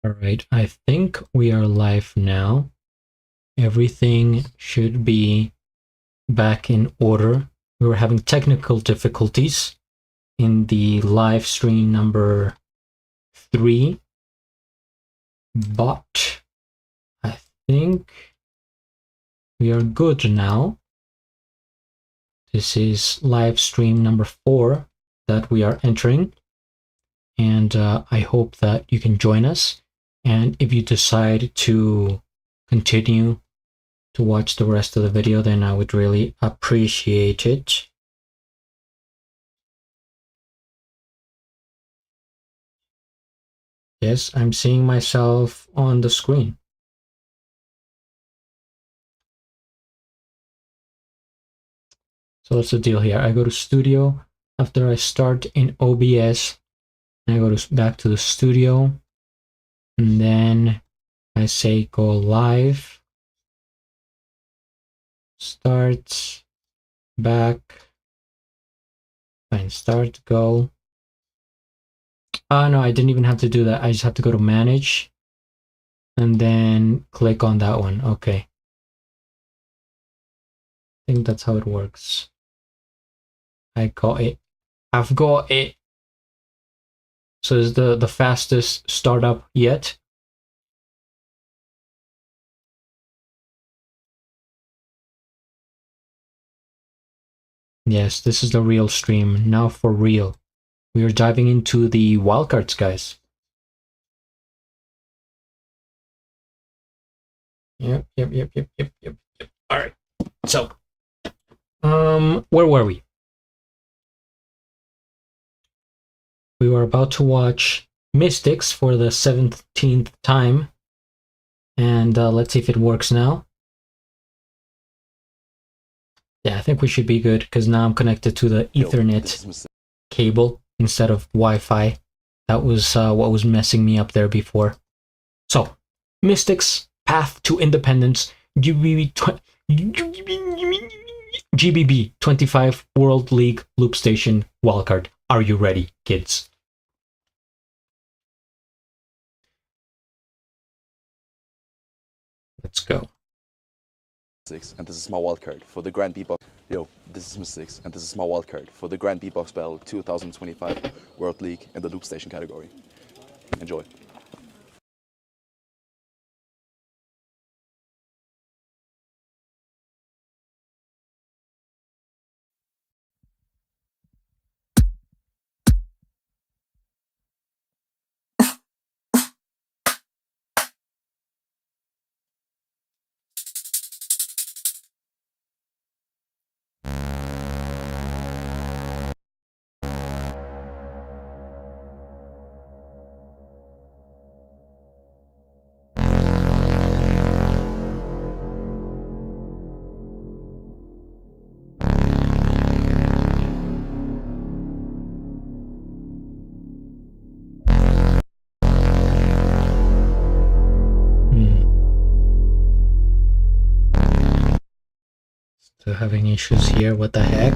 All right, I think we are live now. Everything should be back in order. We were having technical difficulties in the live stream number 3, but I think we are good now. This is live stream number 4 that we are entering, and I hope that you can join us. And if you decide to continue to watch the rest of the video, then I would really appreciate it. Yes, I'm seeing myself on the screen. So what's the deal here? I go to studio after I start in OBS, and I go back to the studio, and then I say go live, start, back, fine, start, go. No, I didn't even have to do that. I just have to go to manage and then click on that one. Okay. I think that's how it works. I got it. I've got it. So it's the fastest startup yet. Yes, this is the real stream. Now for real. We are diving into the wildcards, guys. Yep. All right. So, where were we? We were about to watch Mystics for the 17th time, and let's see if it works now. Yeah, I think we should be good because now I'm connected to the Ethernet cable instead of Wi-Fi. That was what was messing me up there before. So, Mystics, Path to Independence, GBB25 World League Loopstation Wildcard. Are you ready, kids? Let's go. And this is my wildcard for the Grand Beatbox. Yo, this is Mystics, and this is my wildcard for the Grand Beatbox Battle 2025 World League in the Loopstation category. Enjoy. Still having issues here. What the heck?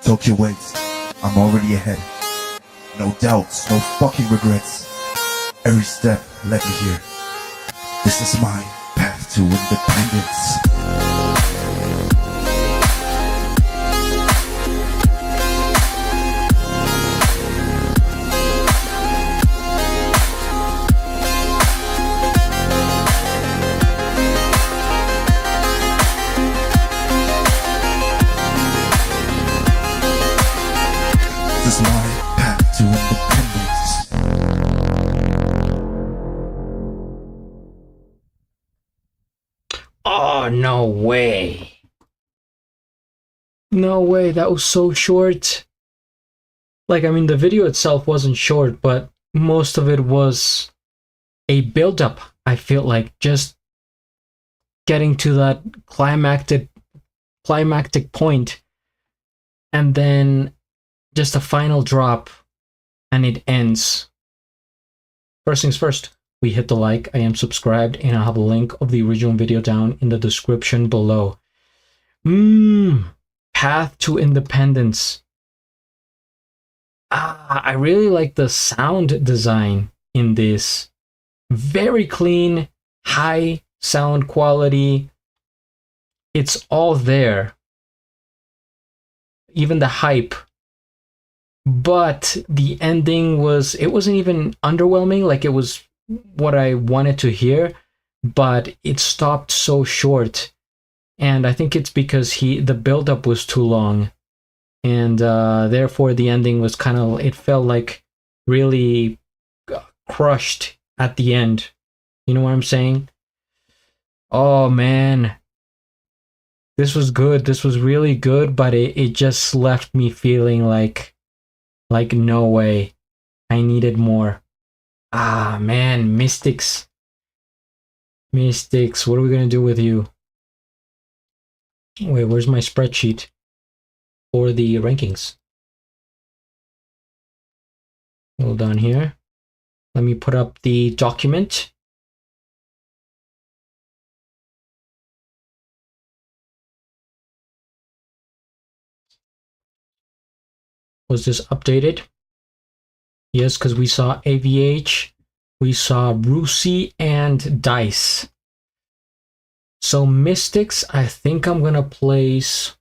Tokyo waits, I'm already ahead. No doubts, no fucking regrets. Every step led me here. This is my path to independence. This is my path to independence. Oh, no way. No way, that was so short. Like, I mean, the video itself wasn't short, but most of it was a build-up. I feel like just getting to that climactic point, and then just a final drop, and it ends. First things first, we hit the like, I am subscribed, and I'll have a link of the original video down in the description below. Path to Independence. I really like the sound design in this. Very clean, high sound quality. It's all there. Even the hype. But the ending it wasn't even underwhelming, like it was what I wanted to hear, but it stopped so short. And I think it's because the build-up was too long, and therefore the ending was kind of, it felt like really crushed at the end. You know what I'm saying? Oh man, this was good. This was really good, but it just left me feeling like no way. I needed more. Ah man, Mystics. Mystics, what are we gonna do with you? Wait, where's my spreadsheet for the rankings? Hold on here. Let me put up the document. Was this updated? Yes, because we saw AVH, we saw Rusi, and Dice. So Mystics, I think I'm gonna place...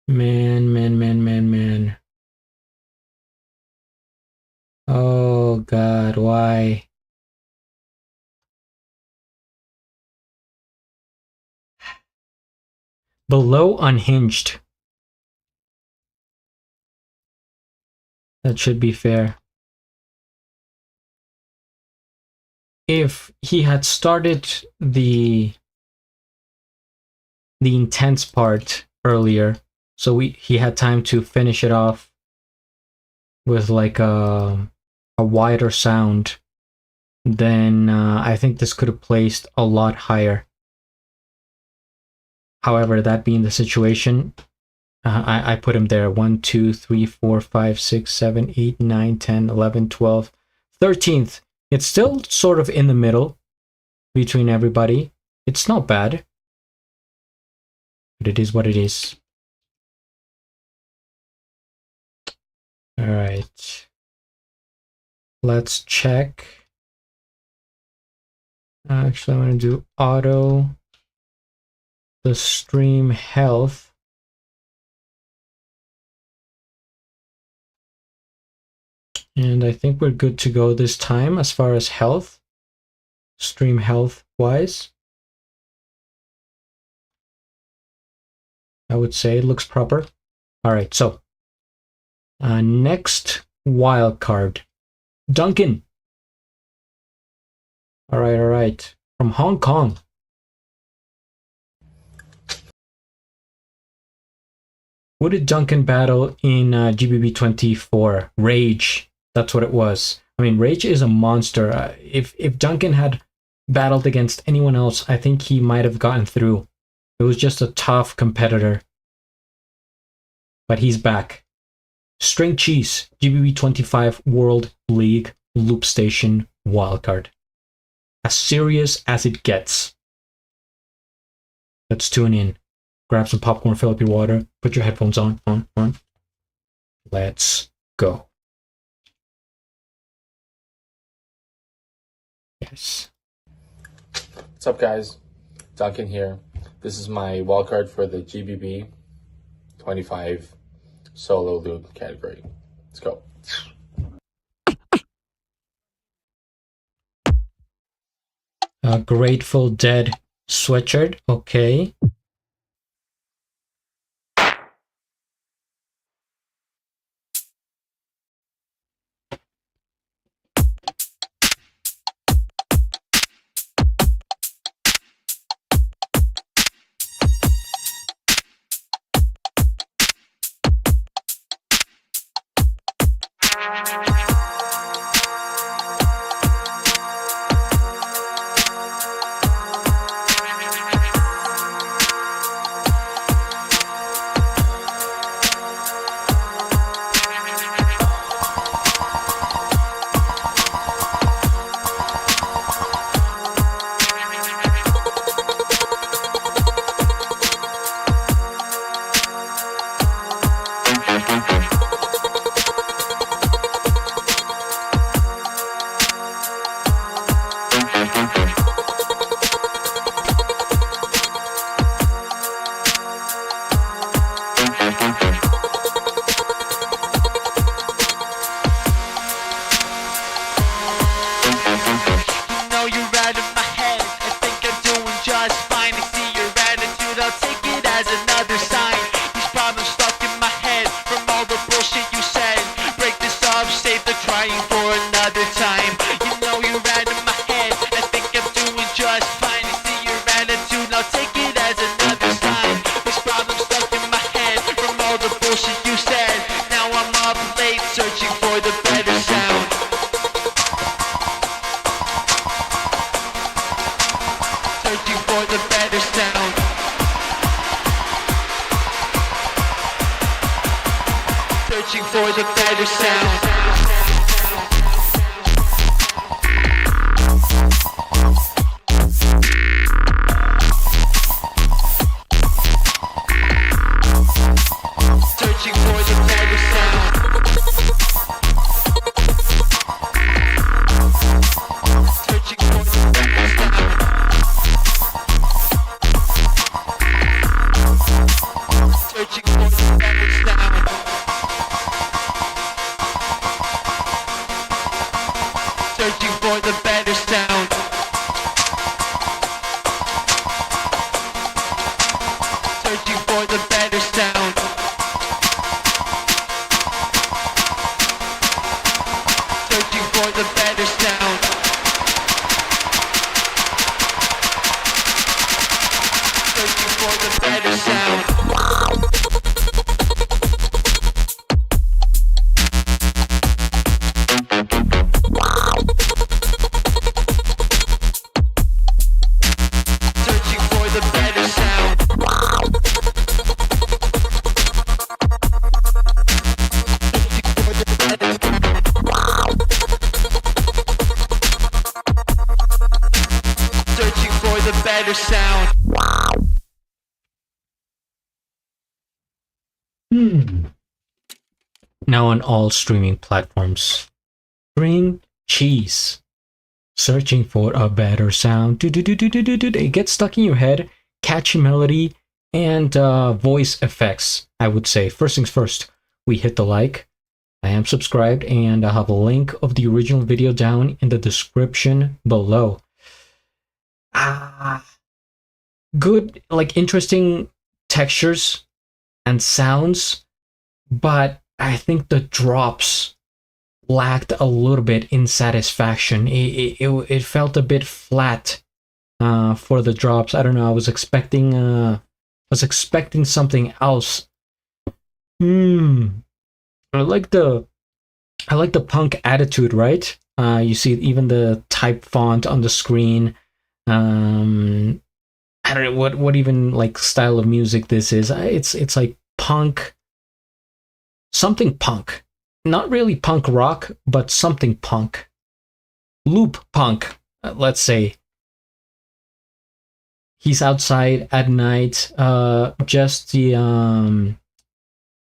Man. Oh God, why? Below Unhinged. That should be fair. If he had started the intense part earlier, so he had time to finish it off with like a wider sound, then I think this could have placed a lot higher. However, that being the situation, I put him there. 1, 2, 3, 4, 5, 6, 7, 8, 9, 10, 11, 12, 13th. It's still sort of in the middle between everybody. It's not bad, but it is what it is. All right. Let's check. Actually, I'm going to do auto the stream health. And I think we're good to go this time as far as health, stream health wise. I would say it looks proper. All right, so next wild card, Duncan. All right, from Hong Kong. Who did Duncan battle in GBB24? Rage. That's what it was. I mean, Rage is a monster. If Duncan had battled against anyone else, I think he might have gotten through. It was just a tough competitor. But he's back. String Cheese, GBB25 World League Loopstation Wildcard. As serious as it gets. Let's tune in. grab some popcorn, fill up your water, put your headphones on. Let's go. Yes. What's up, guys? Duncan here. This is my wildcard for the GBB25 solo loop category. Let's go. Grateful Dead sweatshirt. Okay. Searching for the better sound. Searching for the better sound. Searching for the better sound. Searching for the better sound. Searching for the better sound. Searching for the better sound. Searching for the better sound. Searching for the better sound. Searching for the better sound. Searching for the better sound. Now on all streaming platforms. String cheese. Searching for a better sound. It gets stuck in your head. Catchy melody and voice effects, I would say. First things first, we hit the like. I am subscribed and I have a link of the original video down in the description below. Good, like interesting textures and sounds, but I think the drops lacked a little bit in satisfaction. It felt a bit flat for the drops. I don't know. I was expecting something else. I like the punk attitude, right? You see even the type font on the screen. I don't know what even like style of music this is. It's like punk, something punk. Not really punk rock, but something punk. Loop punk, let's say. He's outside at night. Just the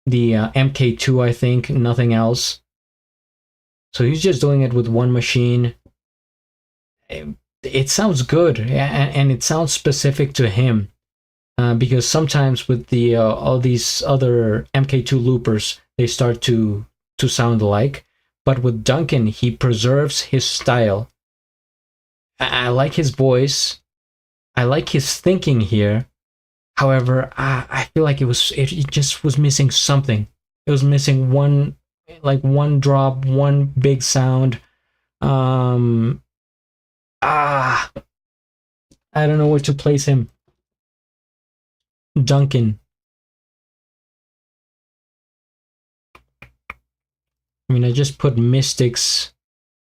MK2, I think, nothing else. So he's just doing it with one machine. It sounds good, and it sounds specific to him. Because sometimes with the all these other MK2 loopers, they start to sound alike. But with Duncan, he preserves his style. I like his voice. I like his thinking here. However, I feel like it just was missing something. It was missing one drop, one big sound. I don't know where to place him. Duncan. I mean, I just put Mystics.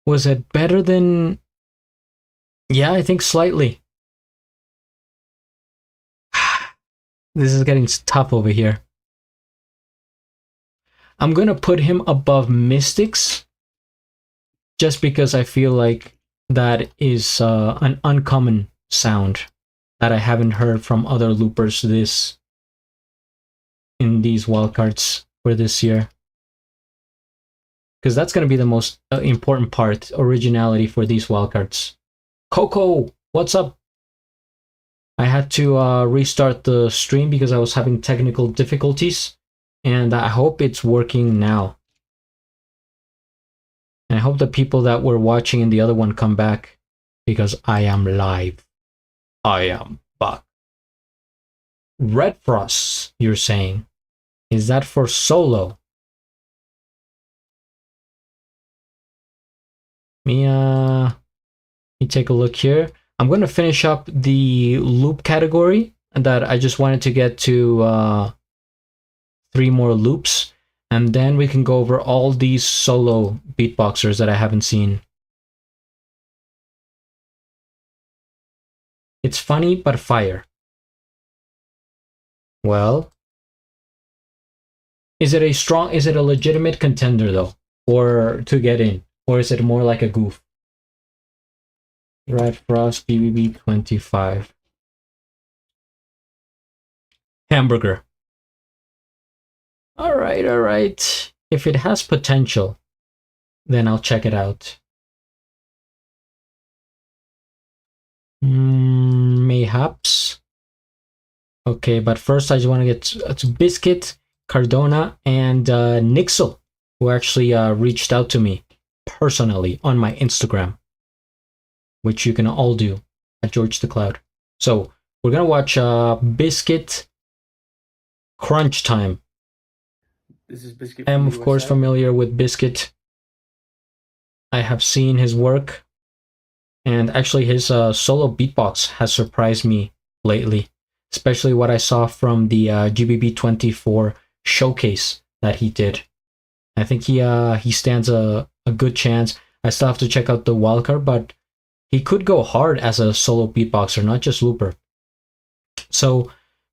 Was it better than... Yeah, I think slightly. This is getting tough over here. I'm gonna put him above Mystics, just because I feel like that is an uncommon sound that I haven't heard from other loopers in these wildcards for this year. Because that's going to be the most important part, originality for these wildcards. Coco, what's up? I had to restart the stream because I was having technical difficulties, and I hope it's working now. And I hope the people that were watching in the other one come back, because I am live. I am back. Red Frost, you're saying? Is that for solo? Let me take a look here. I'm going to finish up the loop category that I just wanted to get to 3 more loops, and then we can go over all these solo beatboxers that I haven't seen. It's funny, but fire. Well, is it a legitimate contender though, or to get in, or is it more like a goof? Red Frost GBB25. Hamburger. All right. If it has potential, then I'll check it out. Mayhaps. Okay, but first I just want to get to Biscuit, Cardona, and Nixel, who actually reached out to me personally on my Instagram, which you can all do at GeorgeTheCloud. So we're gonna watch Biscuit Crunch Time. This is Biscuit. I am of course familiar with Biscuit. I have seen his work, and actually his solo beatbox has surprised me lately, especially what I saw from the GBB24 showcase that he did. I think he stands a good chance. I still have to check out the wildcard, but he could go hard as a solo beatboxer, not just looper. So,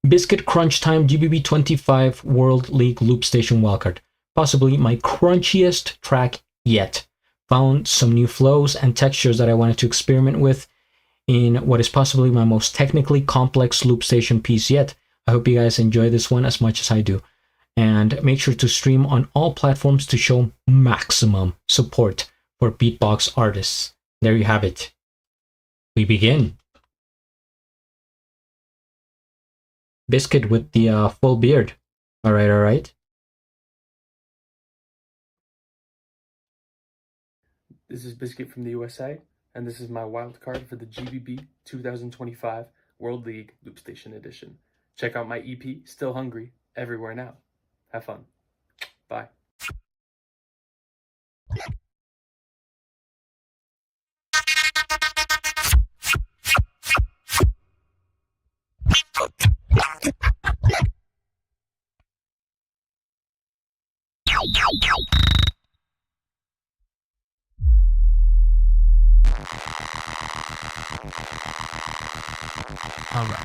Biscuit Crunch Time GBB25 World League Loop Station wildcard. Possibly my crunchiest track yet. Found some new flows and textures that I wanted to experiment with in what is possibly my most technically complex loop station piece yet. I hope you guys enjoy this one as much as I do. And make sure to stream on all platforms to show maximum support for beatbox artists. There you have it. We begin. Biscuit with the full beard. All right. This is Biscuit from the USA, and this is my wild card for the GBB 2025 World League Loop Station Edition. Check out my EP, Still Hungry, everywhere now. Have fun. Bye. All right.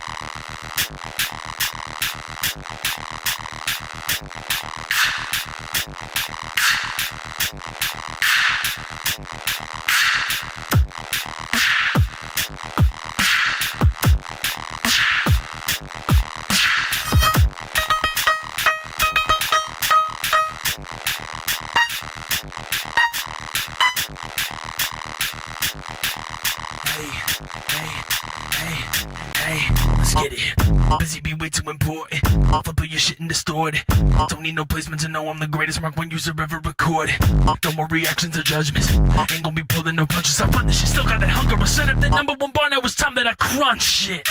get it. Busy be way too important. I'll put your shit and distort it. Don't need no placement to know I'm the greatest Mark 1 user ever recorded. No more reactions or judgments. Ain't gonna be pulling no punches. I run this shit, still got that hunger. I set up the #1 bar, now it's time that I crunch shit.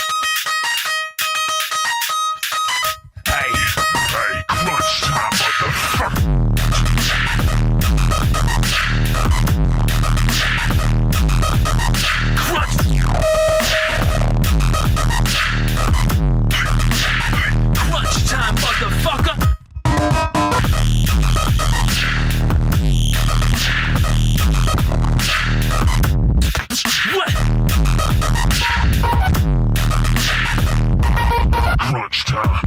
Hey, crunch time, motherfucker. Crunch time, motherfucker. What? Crunch time.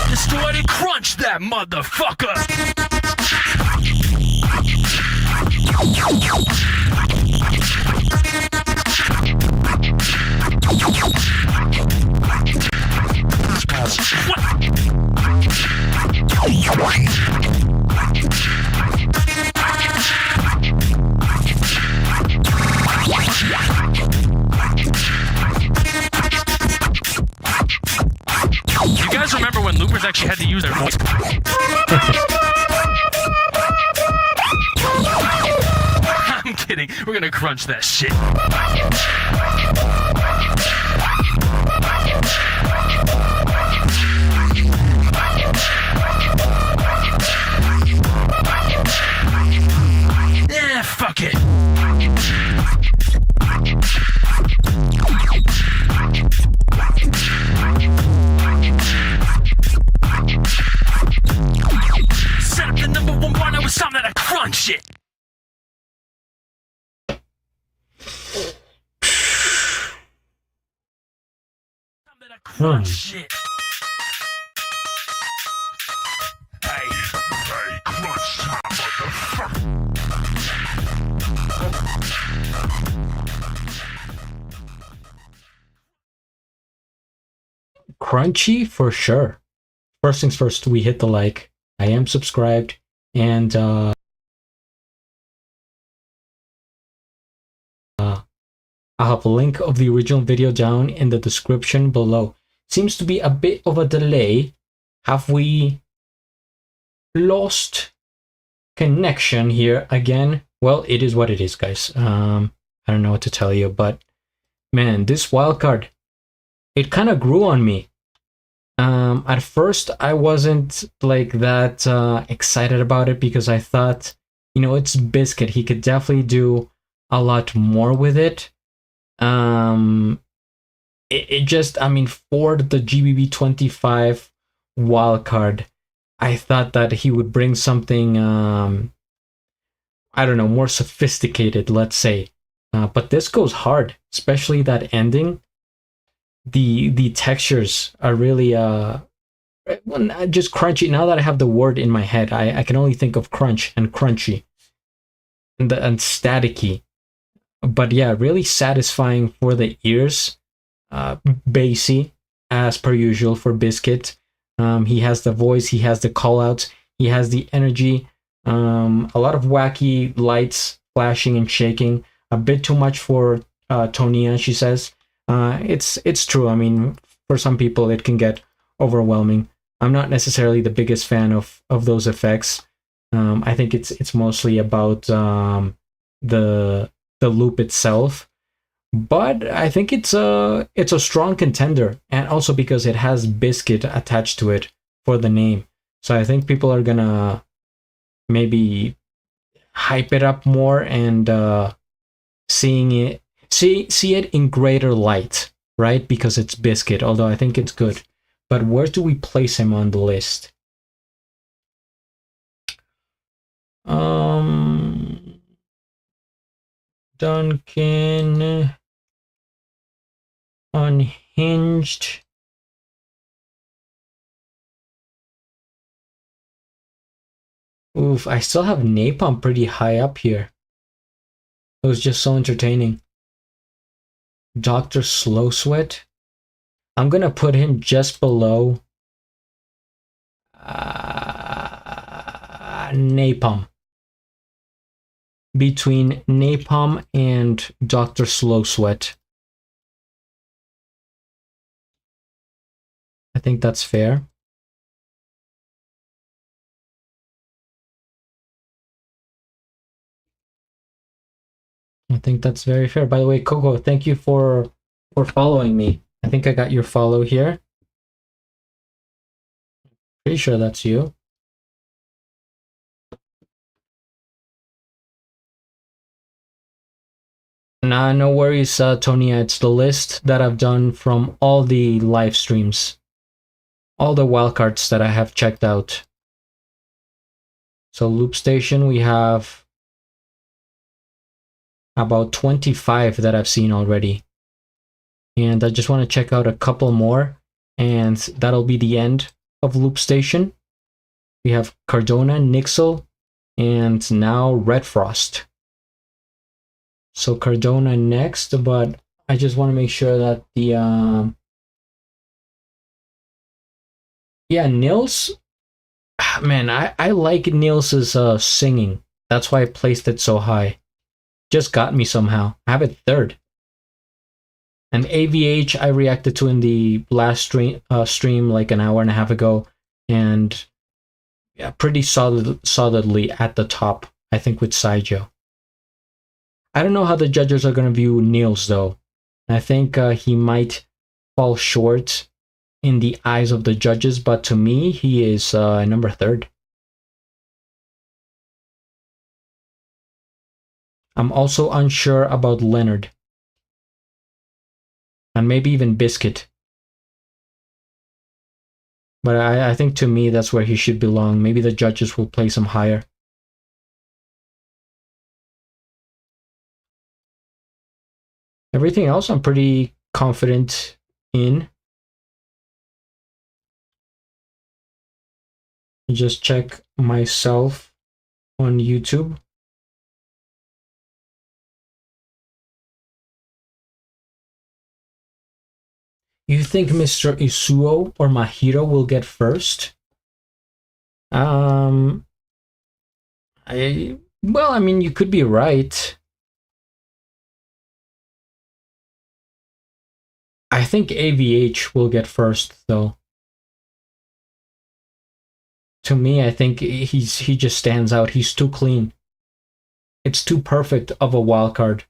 Distorted, crunch that motherfucker! You guys remember when loopers actually had to use their voice? I'm kidding. We're gonna crunch that shit. Yeah, fuck it. Set up the #1 bar, now it's time that I crunch it. Time that I crunch shit. Hey, crunch time, motherfucker. Crunchy for sure. First things first, we hit the like. I am subscribed, and I'll have a link of the original video down in the description below. Seems to be a bit of a delay. Have we lost connection here again? Well, it is what it is, guys. I don't know what to tell you, but man, this wildcard, it kind of grew on me. At first I wasn't like that excited about it because I thought, you know, it's Biscuit. He could definitely do a lot more with it. It just, I mean, for the GBB25 wildcard, I thought that he would bring something, I don't know, more sophisticated, let's say. But this goes hard, especially that ending. The textures are really just crunchy. Now that I have the word in my head, I can only think of crunch and crunchy and staticky. But yeah, really satisfying for the ears. Bassy as per usual for Biscuit. He has the voice, he has the call outs, he has the energy. A lot of wacky lights flashing and shaking. A bit too much for Tonia, she says. It's true. I mean, for some people it can get overwhelming. I'm not necessarily the biggest fan of those effects. I think it's mostly about the loop itself, but I think it's a strong contender, and also because it has Biscuit attached to it for the name. So I think people are gonna maybe hype it up more and see it in greater light, right? Because it's Biscuit, although I think it's good. But where do we place him on the list? Duncan. Unhinged. Oof, I still have Napalm pretty high up here. It was just so entertaining. Dr. Slow Sweat. I'm gonna put him just below Napalm. Between Napalm and Dr. Slow Sweat. I think that's fair. I think that's very fair. By the way, Coco, thank you for following me. I think I got your follow here. Pretty sure that's you. Nah, no worries, Tonya. It's the list that I've done from all the live streams. All the wildcards that I have checked out. So Loopstation, we have about 25 that I've seen already. And I just want to check out a couple more. And that'll be the end of Loopstation. We have Cardona, Nixel, and now Red Frost. So Cardona next, but I just want to make sure that the yeah, Nils, man, I like Nils's singing. That's why I placed it so high. Just got me somehow. I have it third. And AVH I reacted to in the last stream like an hour and a half ago, and yeah, pretty solidly at the top, I think, with Saijo. I don't know how the judges are going to view Niels, though. I think he might fall short in the eyes of the judges, but to me, he is number third. I'm also unsure about Leonard. And maybe even Biscuit. But I think to me, that's where he should belong. Maybe the judges will place him higher. Everything else I'm pretty confident in. Just check myself on YouTube. You think Mr. Isuo or Mahiro will get first? I mean, you could be right. I think AVH will get first, though. To me, I think he just stands out. He's too clean. It's too perfect of a wildcard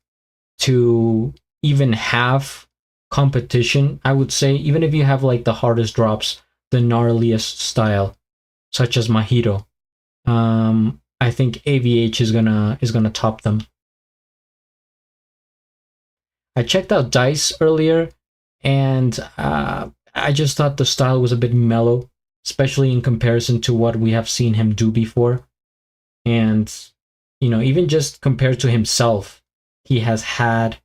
to even have competition, I would say. Even if you have like the hardest drops, the gnarliest style, such as Mahiro, I think AVH is gonna top them. I checked out Dice earlier, and I just thought the style was a bit mellow, especially in comparison to what we have seen him do before. And, you know, even just compared to himself, he has had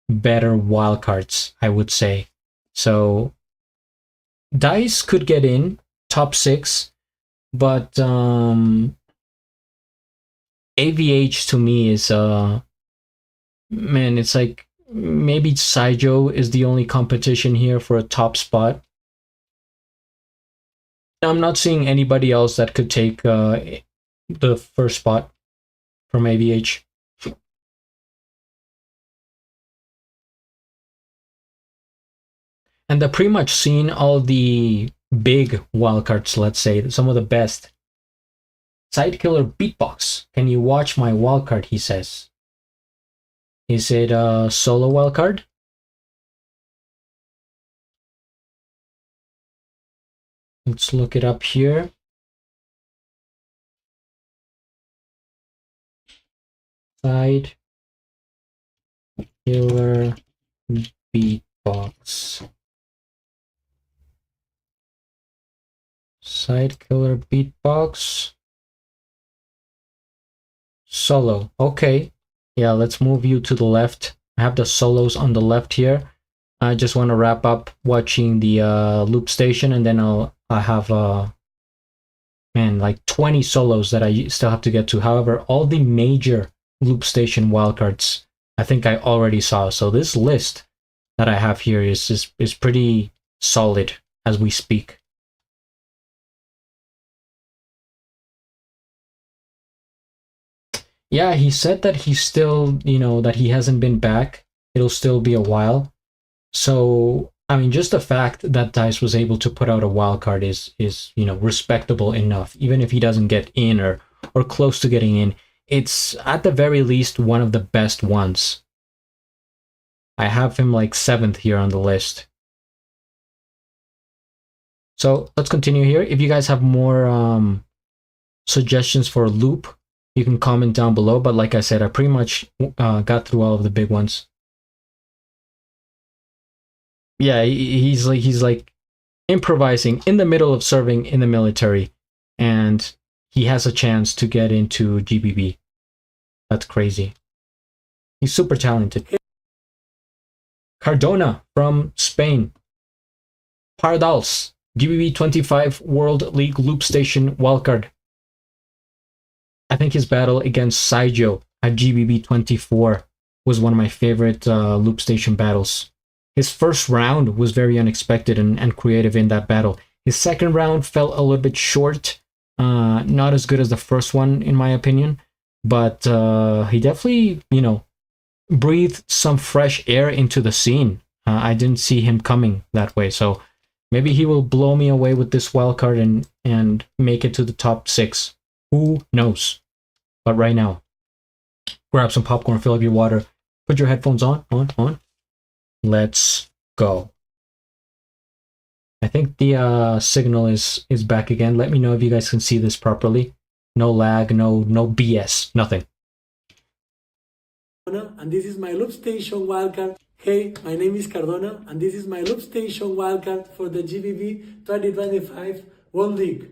better wildcards, I would say. So Dice could get in top 6, but AVH to me is man, it's like maybe Saijo is the only competition here for a top spot. I'm not seeing anybody else that could take the first spot from AVH. And I've pretty much seen all the big wildcards, let's say, some of the best. Sidekiller Beatbox. Can you watch my wildcard, he says. Is it a solo wildcard? Let's look it up here. Sidekiller Beatbox. Sidekiller Beatbox. Solo. Okay. Yeah, let's move you to the left. I have the solos on the left here. I just want to wrap up watching the loop station, and then I have man, like 20 solos that I still have to get to. However, all the major loop station wildcards I think I already saw. So this list that I have here is pretty solid as we speak. Yeah, he said that he's still, that he hasn't been back. It'll still be a while. So, I mean, just the fact that Dice was able to put out a wildcard is respectable enough. Even if he doesn't get in or close to getting in, it's at the very least one of the best ones. I have him like 7th here on the list. So let's continue here. If you guys have more suggestions for loop, you can comment down below. But like I said, I pretty much got through all of the big ones. Yeah, he's like improvising in the middle of serving in the military, and he has a chance to get into GBB. That's crazy. He's super talented. Cardona from Spain. Pardals, GBB25 World League Loop Station wildcard. I think his battle against Saijo at GBB24 was one of my favorite loop station battles. His first round was very unexpected and creative in that battle. His second round fell a little bit short, not as good as the first one in my opinion, but he definitely, breathed some fresh air into the scene. I didn't see him coming that way, so maybe he will blow me away with this wildcard and make it to the top 6. Who knows? But right now, grab some popcorn, fill up your water, put your headphones on. Let's go. I think the signal is back again. Let me know if you guys can see this properly. No lag, no BS, nothing. And this is my loop station wildcard. Hey, my name is Cardona, and this is my loop station wildcard for the GBB 2025 World League.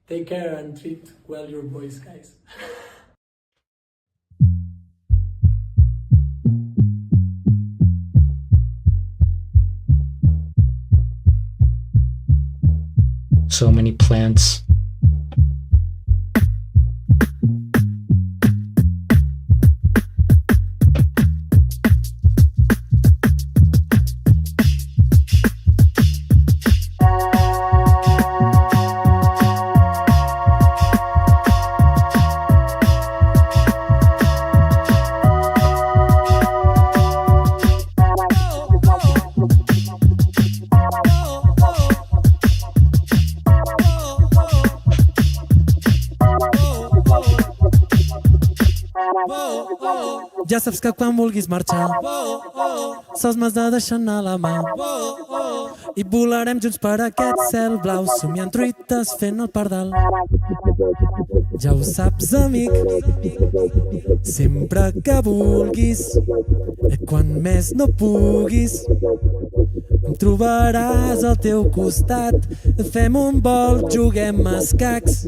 Take care and treat well your boys, guys. So many plants. Ja saps que quan vulguis marxar sols m'has de deixar anar la mà i volarem junts per aquest cel blau somiant truites fent el pardal. Ja ho saps, amic, sempre que vulguis i quan més no puguis em trobaràs al teu costat. Fem un vol, juguem a escacs,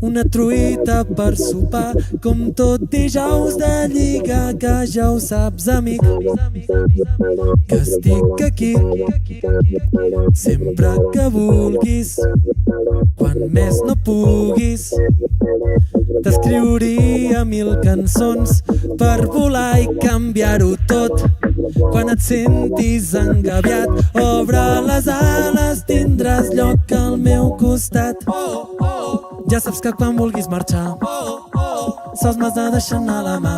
una truita per sopar, com tot dijous de lliga, que ja ho saps, amic, que estic aquí sempre que vulguis, quan més no puguis. T'escriuria 1000 cançons per volar i canviar-ho tot. Quan et sentis engabiat, obre les ales, tindràs lloc al meu costat. Ja saps que quan vulguis marxar sols m'has de deixar anar la mà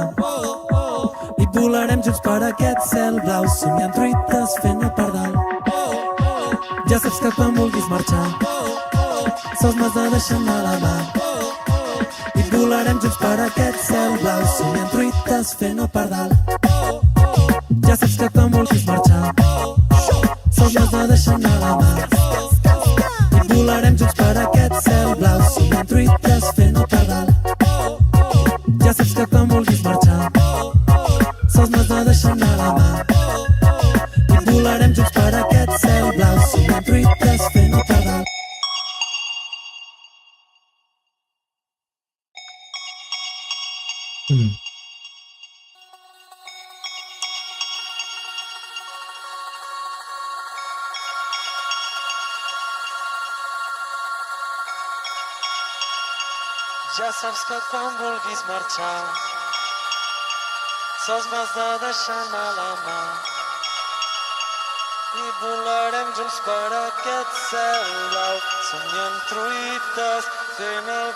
i volarem junts per aquest cel blau somiant truites fent el pardal. Ja saps que quan vulguis marxar sols m'has de deixar anar la mà i volarem junts per aquest cel blau somiant truites fent el pardal. Ja saps que quan vulguis marxar sols m'has de deixar anar la mà i volarem junts per aquest cel blau somiant truites fent el pardal. Ja saps que quan vulguis marxar sols m'has de deixar anar la mà i volarem junts per aquest cel blau somiant truites fent el pardal. Ja saps que quan vulguis marxar sols m'has de deixar anar la mà i volarem junts per aquest cel blau somiant truites fent el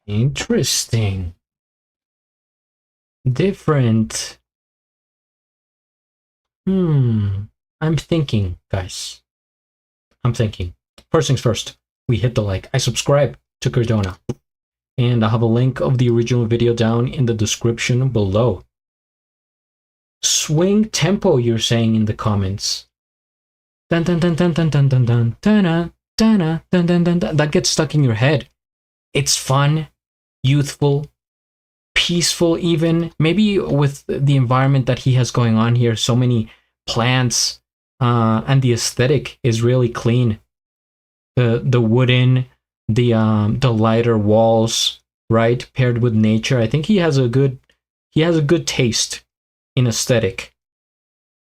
Interesting. Different. I'm thinking, guys. I'm thinking. First things first, we hit the like. I subscribe to Cardona. And I have a link of the original video down in the description below. Swing tempo, you're saying in the comments. Dun dun dun dun dun dun dun dun dun dun dun dun dun dun. That gets stuck in your head. It's fun, youthful, peaceful even. Maybe with the environment that he has going on here, so many plants, and the aesthetic is really clean. The wooden, the lighter walls, right, paired with nature. I think he has a good taste in aesthetic.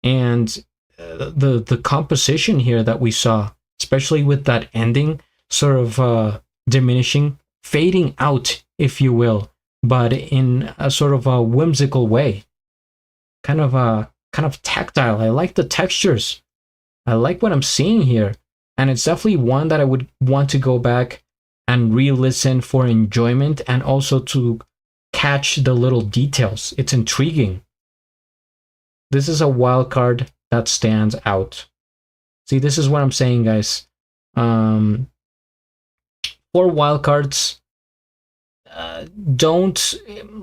And the composition here that we saw, especially with that ending sort of diminishing, fading out, if you will, but in a sort of a whimsical way, kind of tactile. I like the textures. I like what I'm seeing here, and it's definitely one that I would want to go back and re-listen for enjoyment and also to catch the little details. It's intriguing. This is a wild card that stands out. See, this is what I'm saying, guys. For wildcards, don't,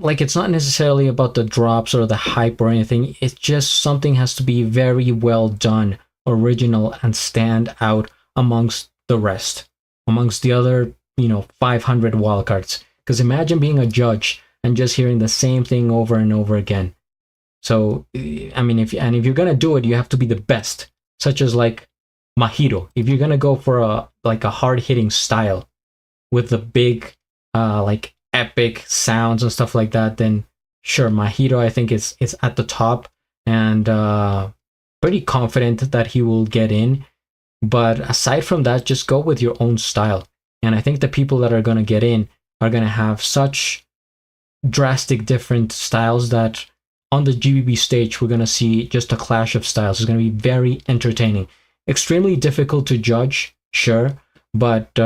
like, it's not necessarily about the drops or the hype or anything. It's just something has to be very well done, original, and stand out amongst the rest, amongst the other, 500 wildcards. Because imagine being a judge and just hearing the same thing over and over again. So, I mean, if you're gonna do it, you have to be the best, such as like Mahito. If you're gonna go for a hard-hitting style with the big, like epic sounds and stuff like that, then sure, Mahito I think is at the top, and pretty confident that he will get in. But aside from that, just go with your own style. And I think the people that are gonna get in are gonna have such drastic different styles that on the GBB stage, we're going to see just a clash of styles. It's going to be very entertaining. Extremely difficult to judge, sure, but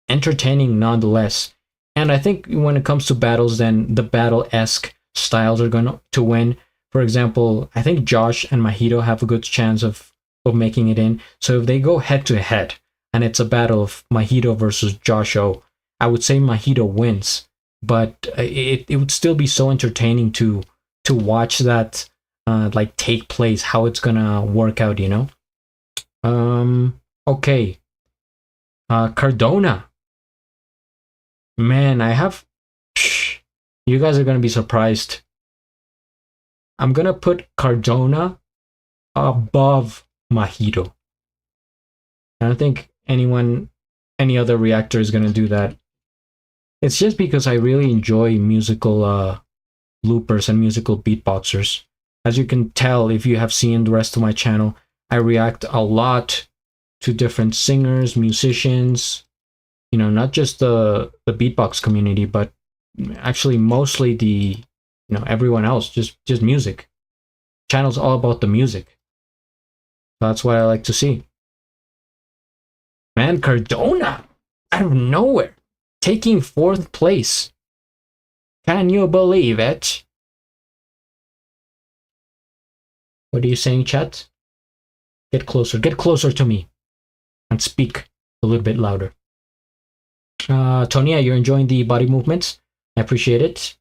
entertaining nonetheless. And I think when it comes to battles, then the battle-esque styles are going to win. For example, I think Josh and Mahito have a good chance of making it in. So if they go head-to-head, and it's a battle of Mahito versus Josh O, I would say Mahito wins. But it would still be so entertaining to watch that like take place, how it's gonna work out, okay. Cardona, man, you guys are gonna be surprised. I'm gonna put Cardona above Mahito. I don't think any other reactor is gonna do that. It's just because I really enjoy musical loopers and musical beatboxers. As you can tell, if you have seen the rest of my channel, I react a lot to different singers, musicians, not just the beatbox community, but actually mostly the, everyone else, just music. Channel's all about the music. That's what I like to see. Man, Cardona, out of nowhere, taking 4th place. Can you believe it? What are you saying, chat? Get closer to me and speak a little bit louder. Tonya, you're enjoying the body movements? I appreciate it.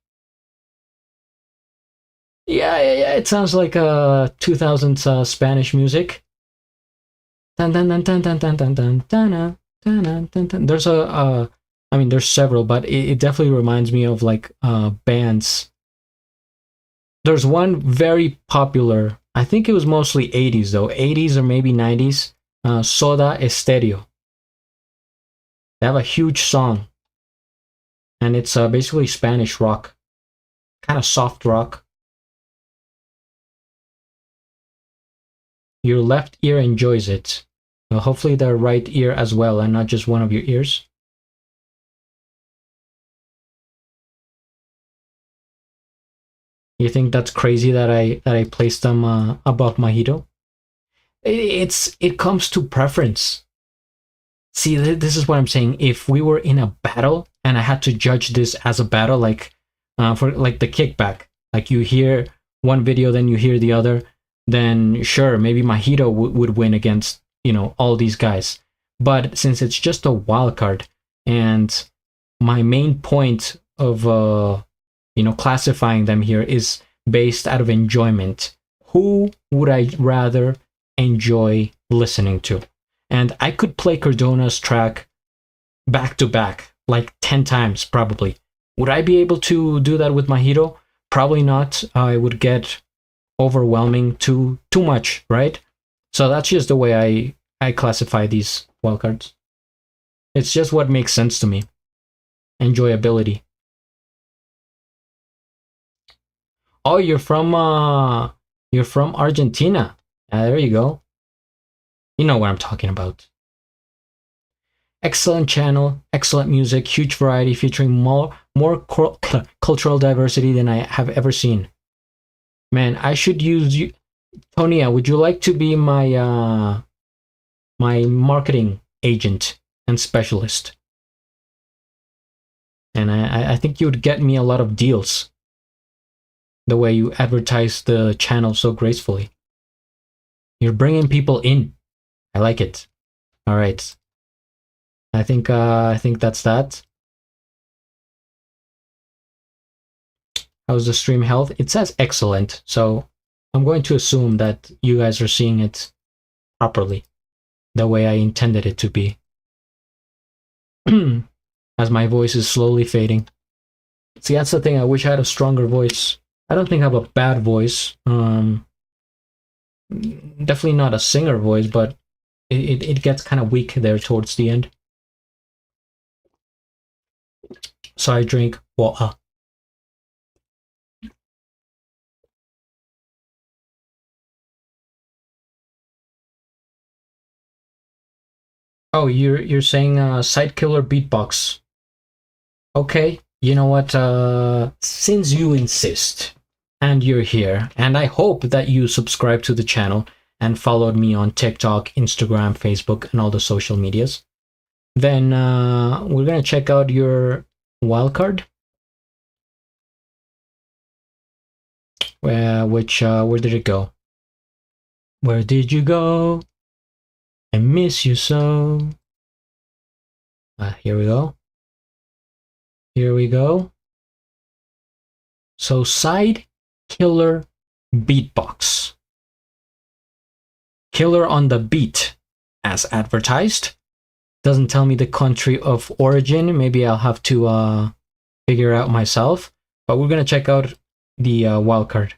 Yeah, it sounds like 2000s Spanish music. Dun, dun, dun, dun, dun, dun, dun, dun, dun, dun, dun, dun. There's I mean, there's several, but it definitely reminds me of like bands. There's one very popular, I think it was mostly 80s though, 80s or maybe 90s, Soda Stereo. They have a huge song, and it's basically Spanish rock, kind of soft rock. Your left ear enjoys it. Well, hopefully the right ear as well, and not just one of your ears. You think that's crazy that I placed them above Mojito? It comes to preference. See, this is what I'm saying. If we were in a battle and I had to judge this as a battle, like for like the kickback, like you hear one video, then you hear the other, then sure, maybe Mojito would win against, you know, all these guys. But since it's just a wild card, and my main point of you know, classifying them here is based out of enjoyment. Who would I rather enjoy listening to? And I could play Cardona's track back to back like 10 times probably. Would I be able to do that with Mojito? Probably not. I would get overwhelming too much, right? So that's just the way I classify these wildcards. It's just what makes sense to me. Enjoyability. Oh, you're from Argentina. There you go. You know what I'm talking about. Excellent channel, excellent music, huge variety featuring more cultural diversity than I have ever seen. Man, I should use you. Tonia, would you like to be my my marketing agent and specialist? And I think you would get me a lot of deals. The way you advertise the channel so gracefully. You're bringing people in. I like it. All right. I think that's that. How's the stream health? It says excellent, so I'm going to assume that you guys are seeing it properly, the way I intended it to be. As my voice is slowly fading. See, that's the thing. I wish I had a stronger voice. I don't think I have a bad voice. Definitely not a singer voice, but it gets kind of weak there towards the end. So I drink water. Oh, you're saying side killer beatbox. Okay, you know what? Since you insist, and you're here, and I hope that you subscribe to the channel and followed me on TikTok, Instagram, Facebook, and all the social medias, then we're gonna check out your wildcard. Where did it go? Where did you go? I miss you so. Here we go. Here we go. So side killer beatbox. Killer on the beat as advertised. Doesn't tell me the country of origin. Maybe I'll have to figure out myself. But we're gonna check out the wildcard.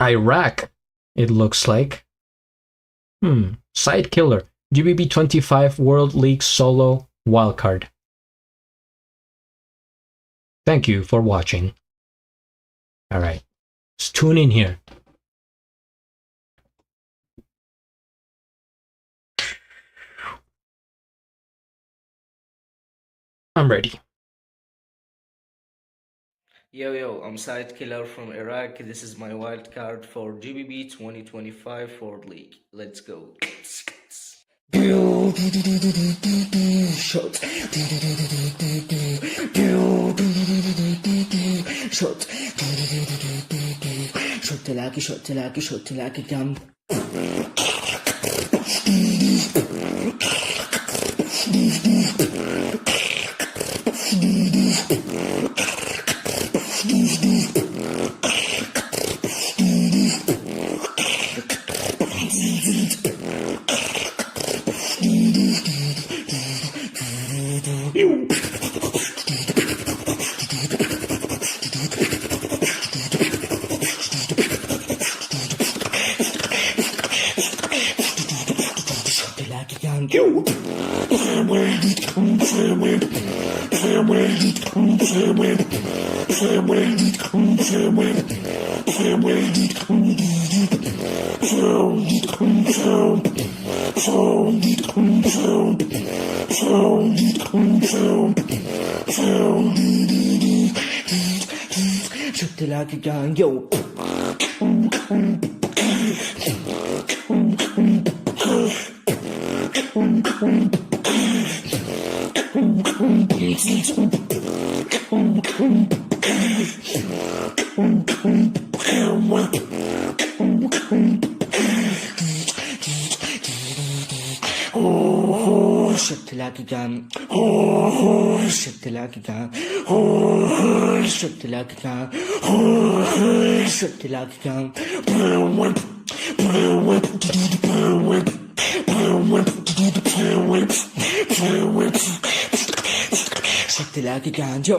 Iraq, it looks like. Side killer. GBB25 World League Solo Wildcard. Thank you for watching. Alright, let's tune in here. I'm ready. Yo, I'm Side Killer from Iraq. This is my wild card for GBB 2025 World League. Let's go. Shot. Shot تلاقي جنب. Shut the like a gun, yo. Shut the like a gun. Shut the like a gun. Shut the like a gun. Shut the like a gun. Shut the like a gun, yo.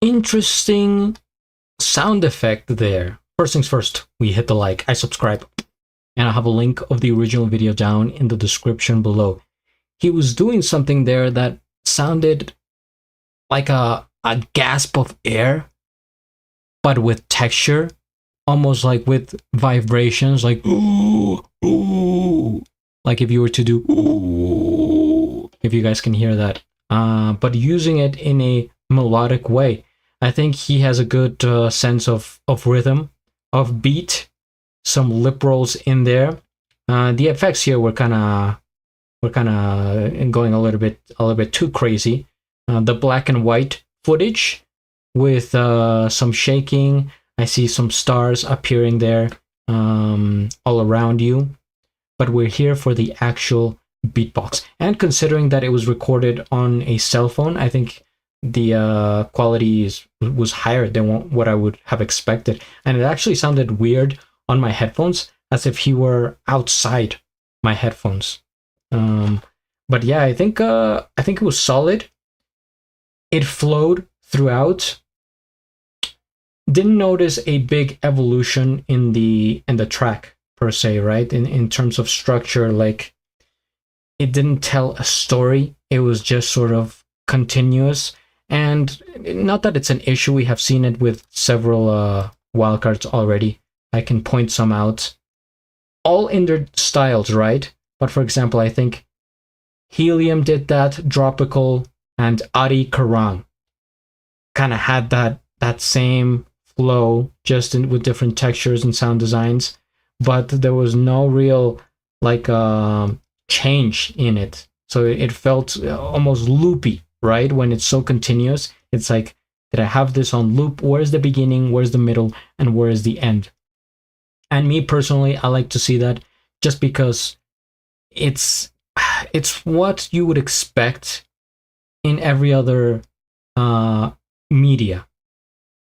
Interesting sound effect there. First things first, we hit the like, I subscribe, and I have a link of the original video down in the description below. He was doing something there that sounded like a gasp of air, but with texture, almost like with vibrations, like ooh, ooh, like if you were to do ooh, if you guys can hear that, but using it in a melodic way. I think he has a good sense of rhythm, of beat, some lip rolls in there. The effects here were kind of going a little bit too crazy. The black and white footage with some shaking. I see some stars appearing there all around you. But we're here for the actual beatbox. And considering that it was recorded on a cell phone, I think the quality was higher than what I would have expected. And it actually sounded weird on my headphones, as if he were outside my headphones. But yeah, I think it was solid. It flowed throughout. Didn't notice a big evolution in the track per se, right? In terms of structure, like it didn't tell a story. It was just sort of continuous. And not that it's an issue, we have seen it with several wildcards already. I can point some out. All in their styles, right? But for example, I think Helium did that, Dropical, and Adi Karan kind of had that same flow, just with different textures and sound designs. But there was no real like change in it. So it felt almost loopy, right? When it's so continuous, it's like, did I have this on loop? Where's the beginning? Where's the middle? And where is the end? And me personally, I like to see that just because it's what you would expect in every other media.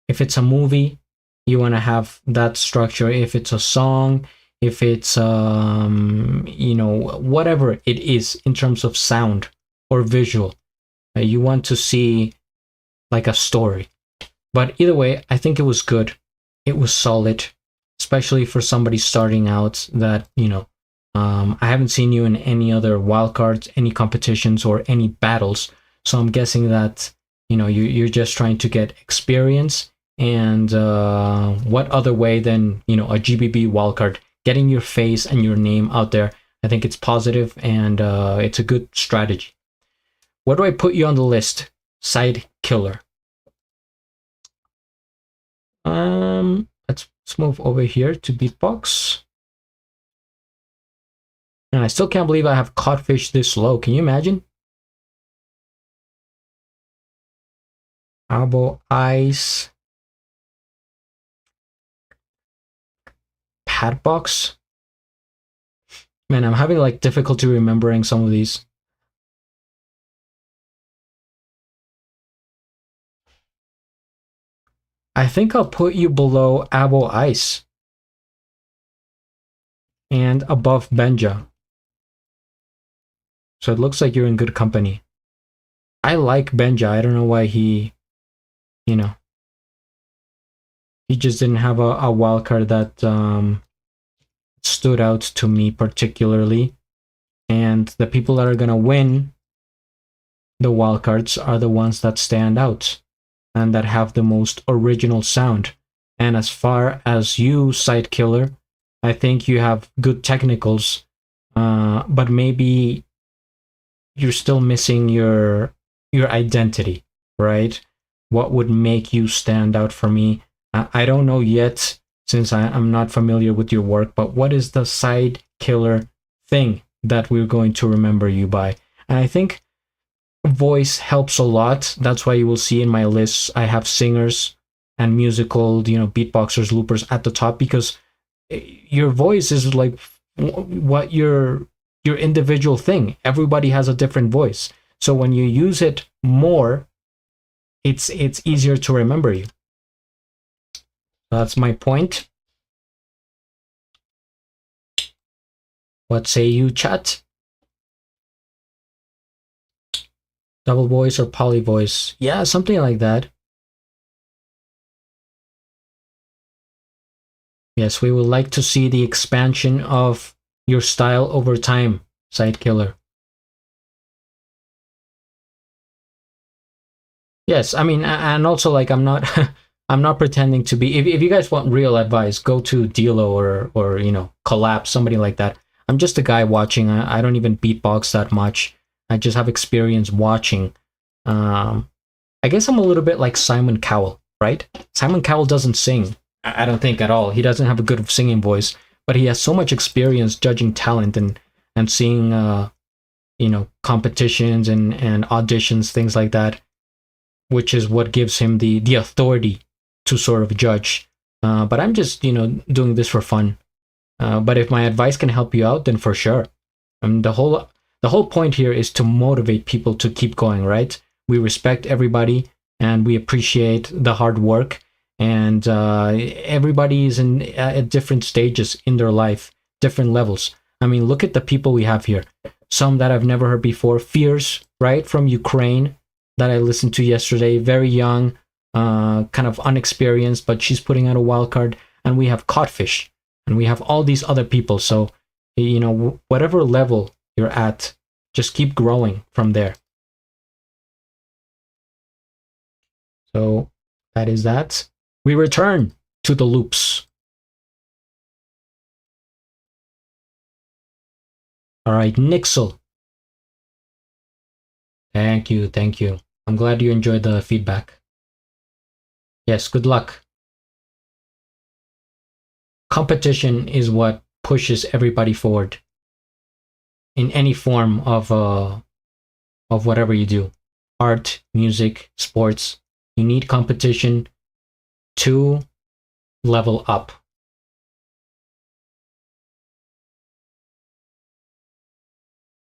If it's a movie, you want to have that structure. If it's a song, if it's whatever it is in terms of sound or visual, you want to see like a story. But either way, I think it was good. It was solid, especially for somebody starting out that, I haven't seen you in any other wildcards, any competitions, or any battles. So I'm guessing that, you're just trying to get experience. And what other way than, a GBB wildcard, getting your face and your name out there. I think it's positive and it's a good strategy. Where do I put you on the list? Side killer. Let's move over here to Beatbox. And I still can't believe I have caught fish this low. Can you imagine? Abo Ice. Padbox. Man, I'm having like difficulty remembering some of these. I think I'll put you below Abo Ice and above Benja. So it looks like you're in good company. I like Benja. I don't know why he, you know, he just didn't have a wildcard that stood out to me particularly. And the people that are going to win the wildcards are the ones that stand out and that have the most original sound. And as far as you, Side Killer, I think you have good technicals, but maybe you're still missing your identity, right? What would make you stand out for me? I don't know yet, since I'm not familiar with your work, but what is the Side Killer thing that we're going to remember you by? And I think voice helps a lot. That's why you will see in my lists I have singers and musical, beatboxers, loopers at the top, because your voice is like what your individual thing. Everybody has a different voice, so when you use it more, it's easier to remember you. That's my point. What say you, chat? Double voice or poly voice? Yeah, something like that. Yes, we would like to see the expansion of your style over time, Side Killer. Yes, I mean, and also, like, I'm not I'm not pretending to be. If you guys want real advice, go to Dilo or Collapse, somebody like that. I'm just a guy watching. I don't even beatbox that much. I just have experience watching. I guess I'm a little bit like Simon Cowell, right? Simon Cowell doesn't sing, I don't think, at all. He doesn't have a good singing voice, but he has so much experience judging talent and seeing competitions and auditions, things like that, which is what gives him the authority to sort of judge. But I'm just doing this for fun. But if my advice can help you out, then for sure. The whole point here is to motivate people to keep going, right? We respect everybody and we appreciate the hard work, and everybody is at different stages in their life, different levels. I mean, look at the people we have here. Some that I've never heard before. Fierce, right, from Ukraine, that I listened to yesterday. Very young, kind of unexperienced, but she's putting out a wild card. And we have Codfish, and we have all these other people. So, whatever level you're at, just keep growing from there. So that is that. We return to the loops. All right, Nixel. Thank you. I'm glad you enjoyed the feedback. Yes, good luck. Competition is what pushes everybody forward in any form of whatever you do. Art, music, sports. You need competition to level up.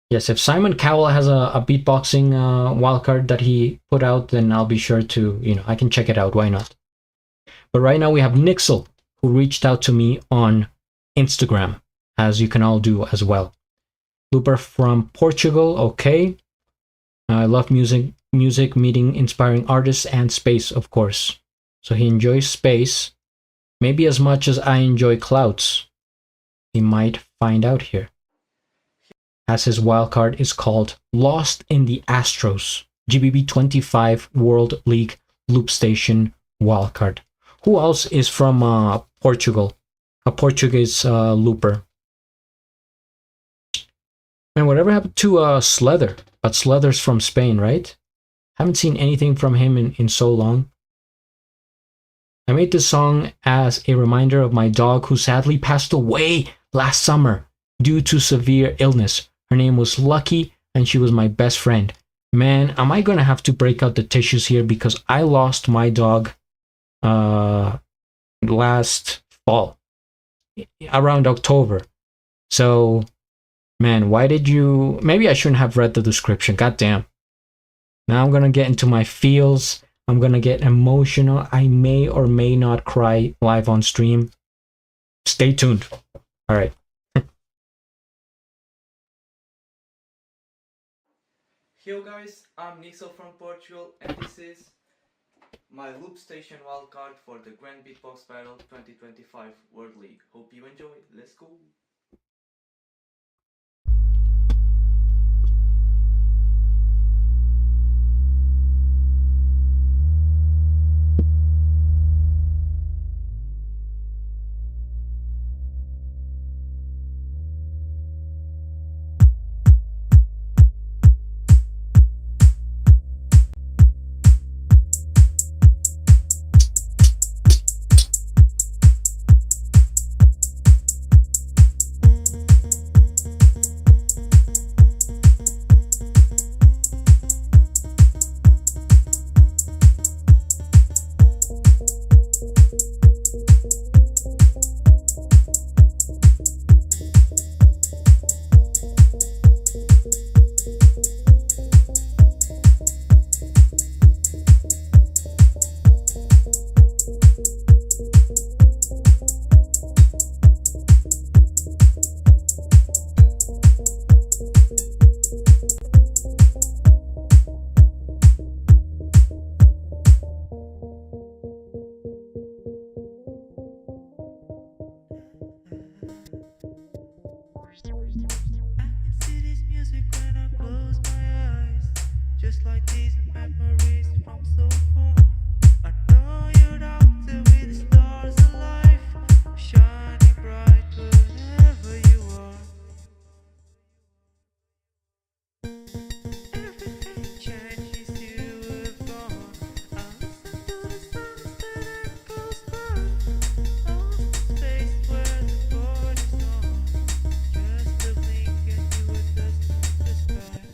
Yes, if Simon Cowell has a beatboxing wildcard that he put out, then I'll be sure to, I can check it out. Why not? But right now we have Nixel, who reached out to me on Instagram, as you can all do as well. Looper from Portugal, okay. I love music, meeting inspiring artists, and space, of course. So he enjoys space, maybe as much as I enjoy clouds. He might find out here. As his wildcard is called Lost in the Astros, GBB25 World League Loopstation wildcard. Who else is from Portugal? A Portuguese looper. And whatever happened to Slether? But Slether's from Spain, right? Haven't seen anything from him in so long. I made this song as a reminder of my dog who sadly passed away last summer due to severe illness. Her name was Lucky, and she was my best friend. Man, am I gonna have to break out the tissues here, because I lost my dog last fall, around October. So, man, why did you... Maybe I shouldn't have read the description. God damn. Now I'm gonna get into my feels. I'm gonna get emotional. I may or may not cry live on stream. Stay tuned. All right. Hello guys, I'm Nixel from Portugal, and this is my loopstation wildcard for the Grand Beatbox Battle 2025 World League. Hope you enjoy. Let's go! Just like these memories from so far. I know you're out there with the stars alive, shining bright wherever you are. Everything changes, you have gone. I listen to the sounds that echoes by. Lost in space where the board is gone. Just a blink and you were dust in the sky.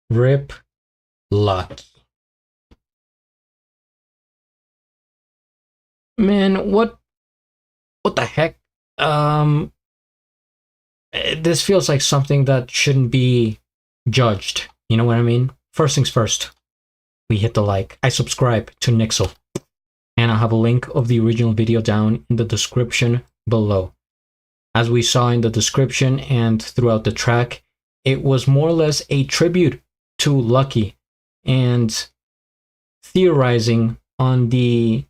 Rip Lucky. Man, what the heck? This feels like something that shouldn't be judged. You know what I mean? First things first. We hit the like. I subscribe to Nixel. And I'll have a link of the original video down in the description below. As we saw in the description and throughout the track, it was more or less a tribute to Lucky and theorizing on the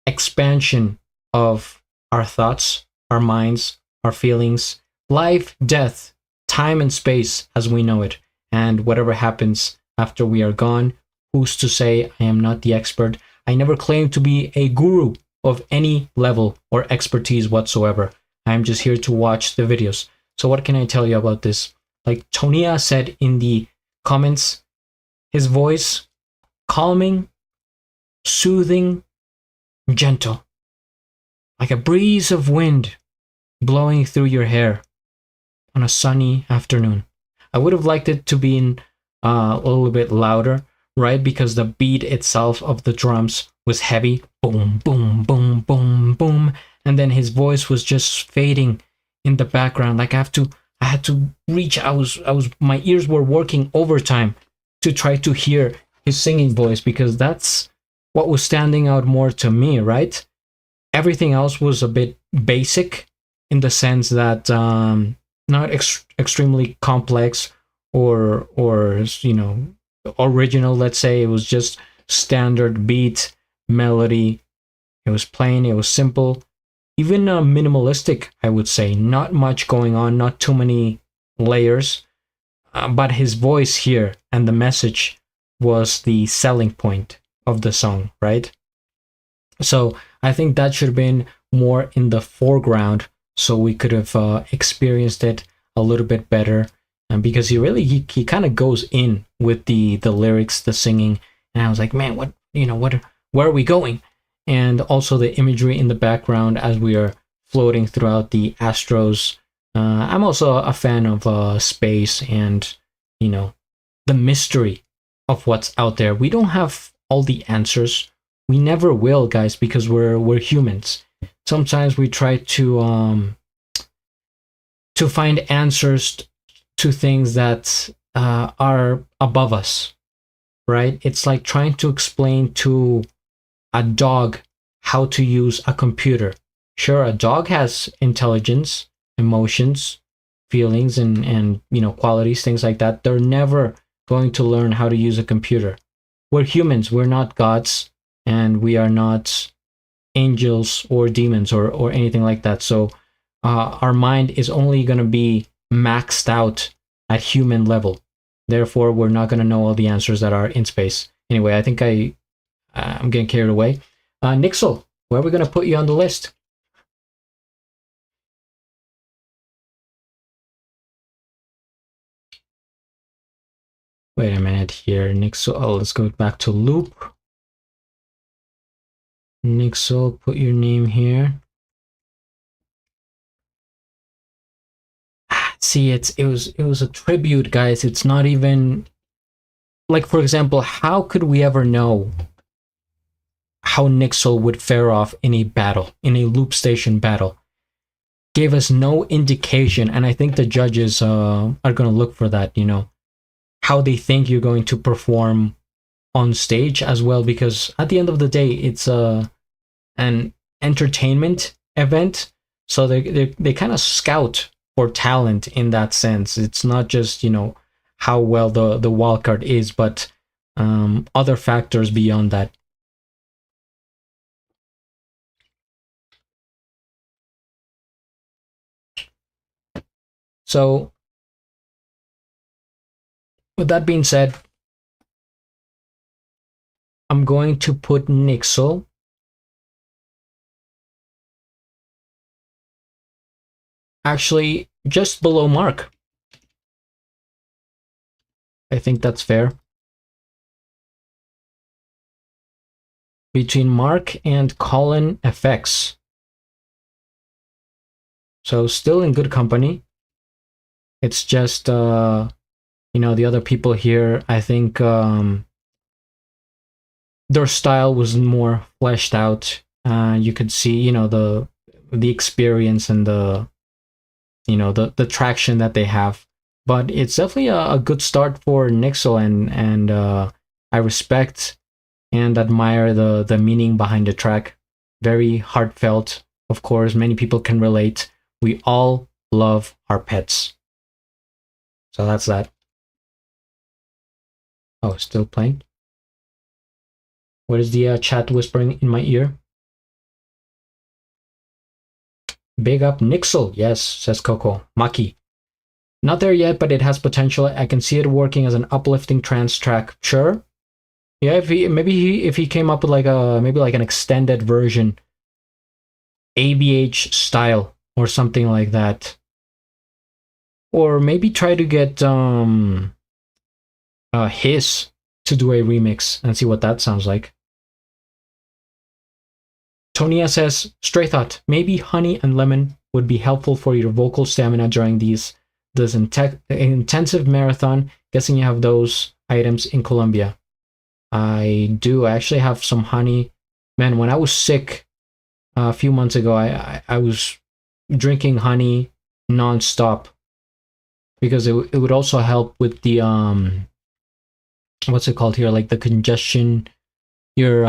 expansion of our thoughts, our minds, our feelings, life, death, time and space as we know it, and whatever happens after we are gone. Who's to say? I am not the expert. I never claimed to be a guru of any level or expertise whatsoever. I'm just here to watch the videos. So what can I tell you about this? Like Tonia said in the comments, his voice, calming, soothing, gentle, like a breeze of wind blowing through your hair on a sunny afternoon. I would have liked it to be in a little bit louder, right? Because the beat itself of the drums was heavy, boom, boom, boom, boom, boom, and then his voice was just fading in the background. Like I had to reach. My ears were working overtime to try to hear his singing voice, because that's what was standing out more to me, right? Everything else was a bit basic in the sense that not extremely complex or original. Let's say it was just standard beat, melody. It was plain. It was simple. Even minimalistic, I would say. Not much going on. Not too many layers. But his voice here and the message was the selling point of the song, right? So I think that should have been more in the foreground, so we could have experienced it a little bit better. And because he kind of goes in with the lyrics, the singing, and I was like, man, where are we going? And also the imagery in the background as we are floating throughout the astros. I'm also a fan of space and the mystery of what's out there. We don't have all the answers. We never will, guys, because we're humans. Sometimes we try to find answers to things that are above us, right? It's like trying to explain to a dog how to use a computer. Sure, a dog has intelligence, emotions, feelings, and qualities, things like that. They're never going to learn how to use a computer. We're humans. We're not gods, and we are not angels or demons or anything like that. So our mind is only going to be maxed out at human level. Therefore, we're not going to know all the answers that are in space. Anyway, I think I'm getting carried away. Nixel, where are we going to put you on the list? Wait a minute here, Nixel. Oh, let's go back to loop. Nixel, put your name here. See, it was a tribute, guys. It's not even like, for example, how could we ever know how Nixel would fare off in a battle, in a loop station battle? Gave us no indication, and I think the judges are going to look for that, how they think you're going to perform on stage as well, because at the end of the day, it's an entertainment event, so they kind of scout for talent in that sense. It's not just how well the wildcard is, but other factors beyond that. So with that being said, I'm going to put Nixel actually just below Mark. I think that's fair. Between Mark and Colin FX. So still in good company. It's just the other people here, I think their style was more fleshed out. You could see, the experience and the traction that they have. But it's definitely a good start for Nixel, and I respect and admire the meaning behind the track. Very heartfelt, of course. Many people can relate. We all love our pets. So that's that. Oh, still playing? What is the chat whispering in my ear? Big up Nixel. Yes, says Coco. Maki. Not there yet, but it has potential. I can see it working as an uplifting trance track. Sure. Yeah, if he came up with maybe an extended version, ABH style or something like that. Or maybe try to get His to do a remix and see what that sounds like. Tonia says, stray thought, maybe honey and lemon would be helpful for your vocal stamina during this intensive marathon. Guessing you have those items in Colombia. I do. I actually have some honey. Man, when I was sick a few months ago, I was drinking honey non-stop because it would also help with the what's it called here, like the congestion, your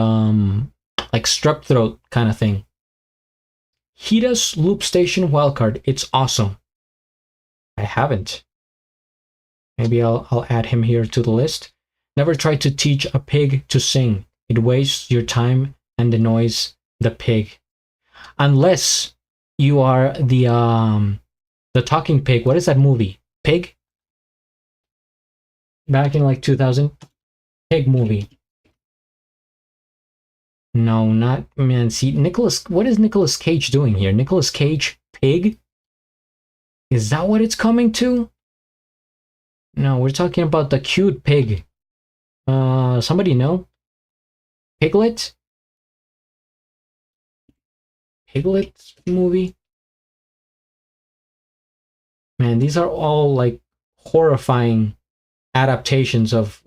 like strep throat kind of thing. Hita's Loopstation wildcard, it's awesome. I haven't. Maybe I'll add him here to the list. Never try to teach a pig to sing. It wastes your time and annoys the pig. Unless you are the talking pig. What is that movie? Pig? Back in like 2000? Pig movie. No, not, man, see, what is Nicolas Cage doing here? Nicolas Cage, pig? Is that what it's coming to? No, we're talking about the cute pig. Somebody know? Piglet? Piglet movie? Man, these are all like horrifying adaptations of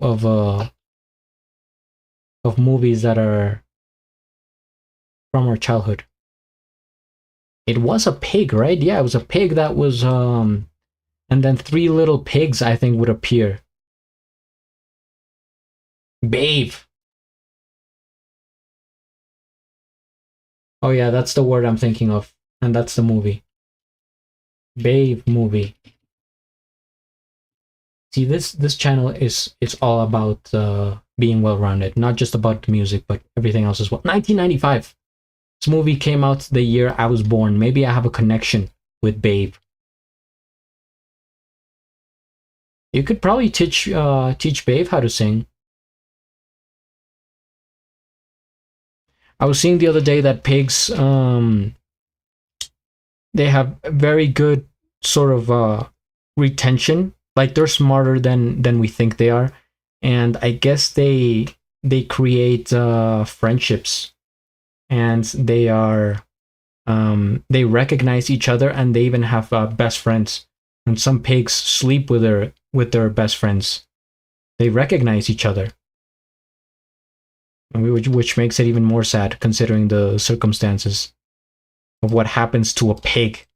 movies that are from our childhood. It was a pig, right? Yeah, it was a pig that was and then 3 little pigs, I think, would appear. Babe. Oh yeah, that's the word I'm thinking of, and that's the movie. Babe movie. See, this channel it's all about being well-rounded, not just about the music, but everything else as well. 1995. This movie came out the year I was born. Maybe I have a connection with Babe. You could probably teach Babe how to sing. I was seeing the other day that pigs, they have very good sort of retention. Like, they're smarter than we think they are, and I guess they create friendships, and they are they recognize each other, and they even have best friends. And some pigs sleep with their best friends. They recognize each other, which makes it even more sad considering the circumstances of what happens to a pig.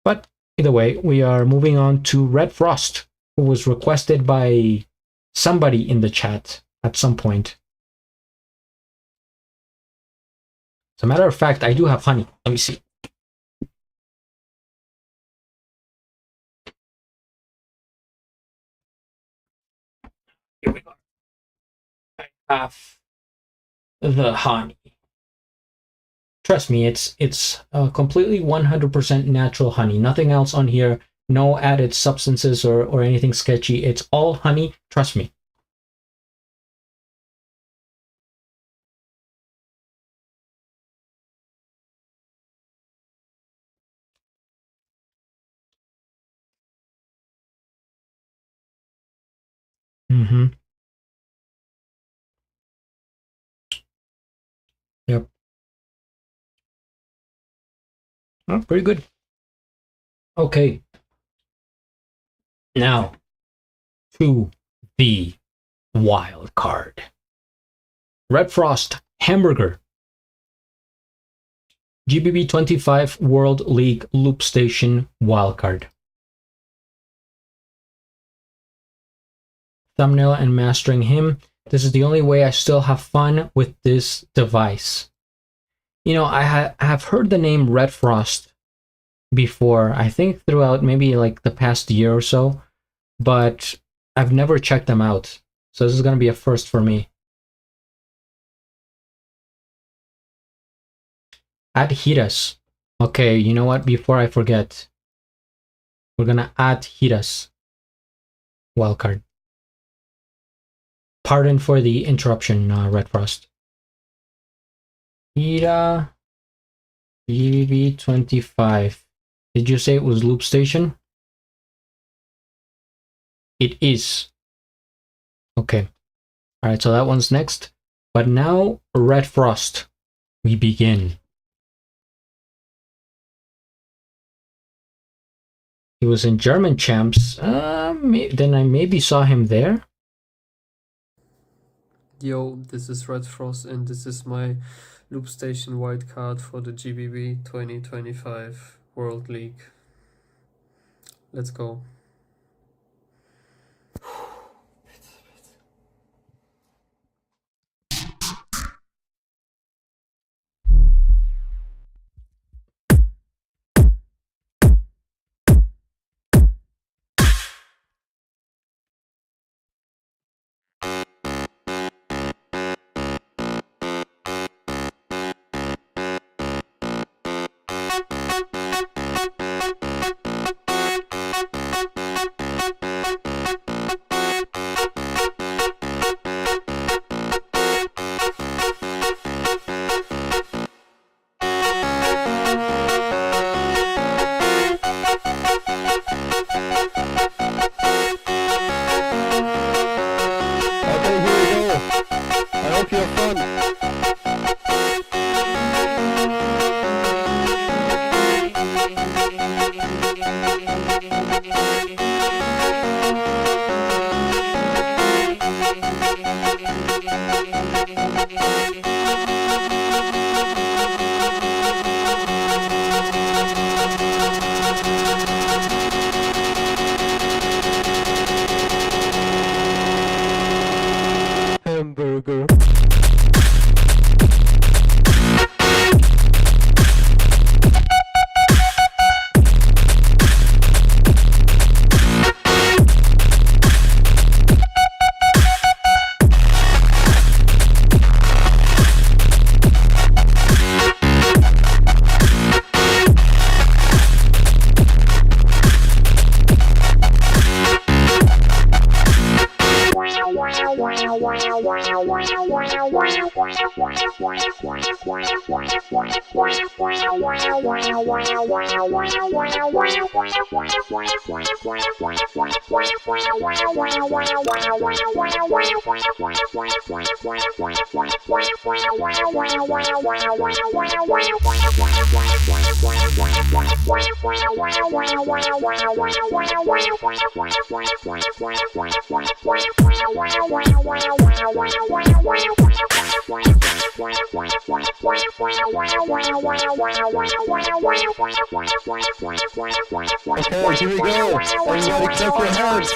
But either way, we are moving on to Red Frost, who was requested by somebody in the chat at some point. As a matter of fact, I do have honey. Let me see. Here we go. I have the honey. Trust me, it's completely 100% natural honey. Nothing else on here. No added substances or anything sketchy. It's all honey. Trust me. Mm-hmm. Yep. Oh, pretty good. Okay. Now, to the wild card. Red Frost Hamburger. GBB25 World League Loopstation wildcard. Thumbnail and mastering him. This is the only way I still have fun with this device. You know, I have heard the name Red Frost before, I think throughout maybe like the past year or so, but I've never checked them out. So this is going to be a first for me. Add Hiras. Okay, you know what? Before I forget, we're going to add Hiras wildcard. Pardon for the interruption, Red Frost. Hira. GBB25. Did you say it was loopstation? It is. Okay. Alright, so that one's next. But now, Red Frost. We begin. He was in German Champs. Then I maybe saw him there. Yo, this is Red Frost and this is my loopstation wildcard for the GBB 2025 World League. Let's go. Hamburger. Okay, here we go. Everybody clap your hands.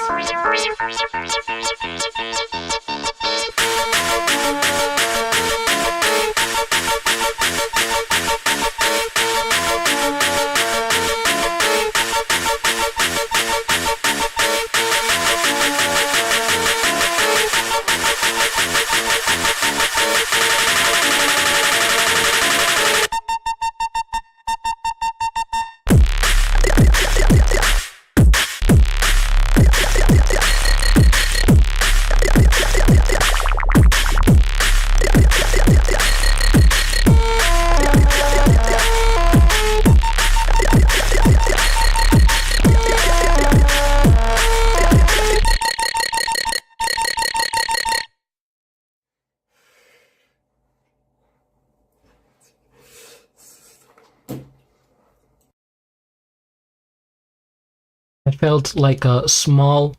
I felt like a small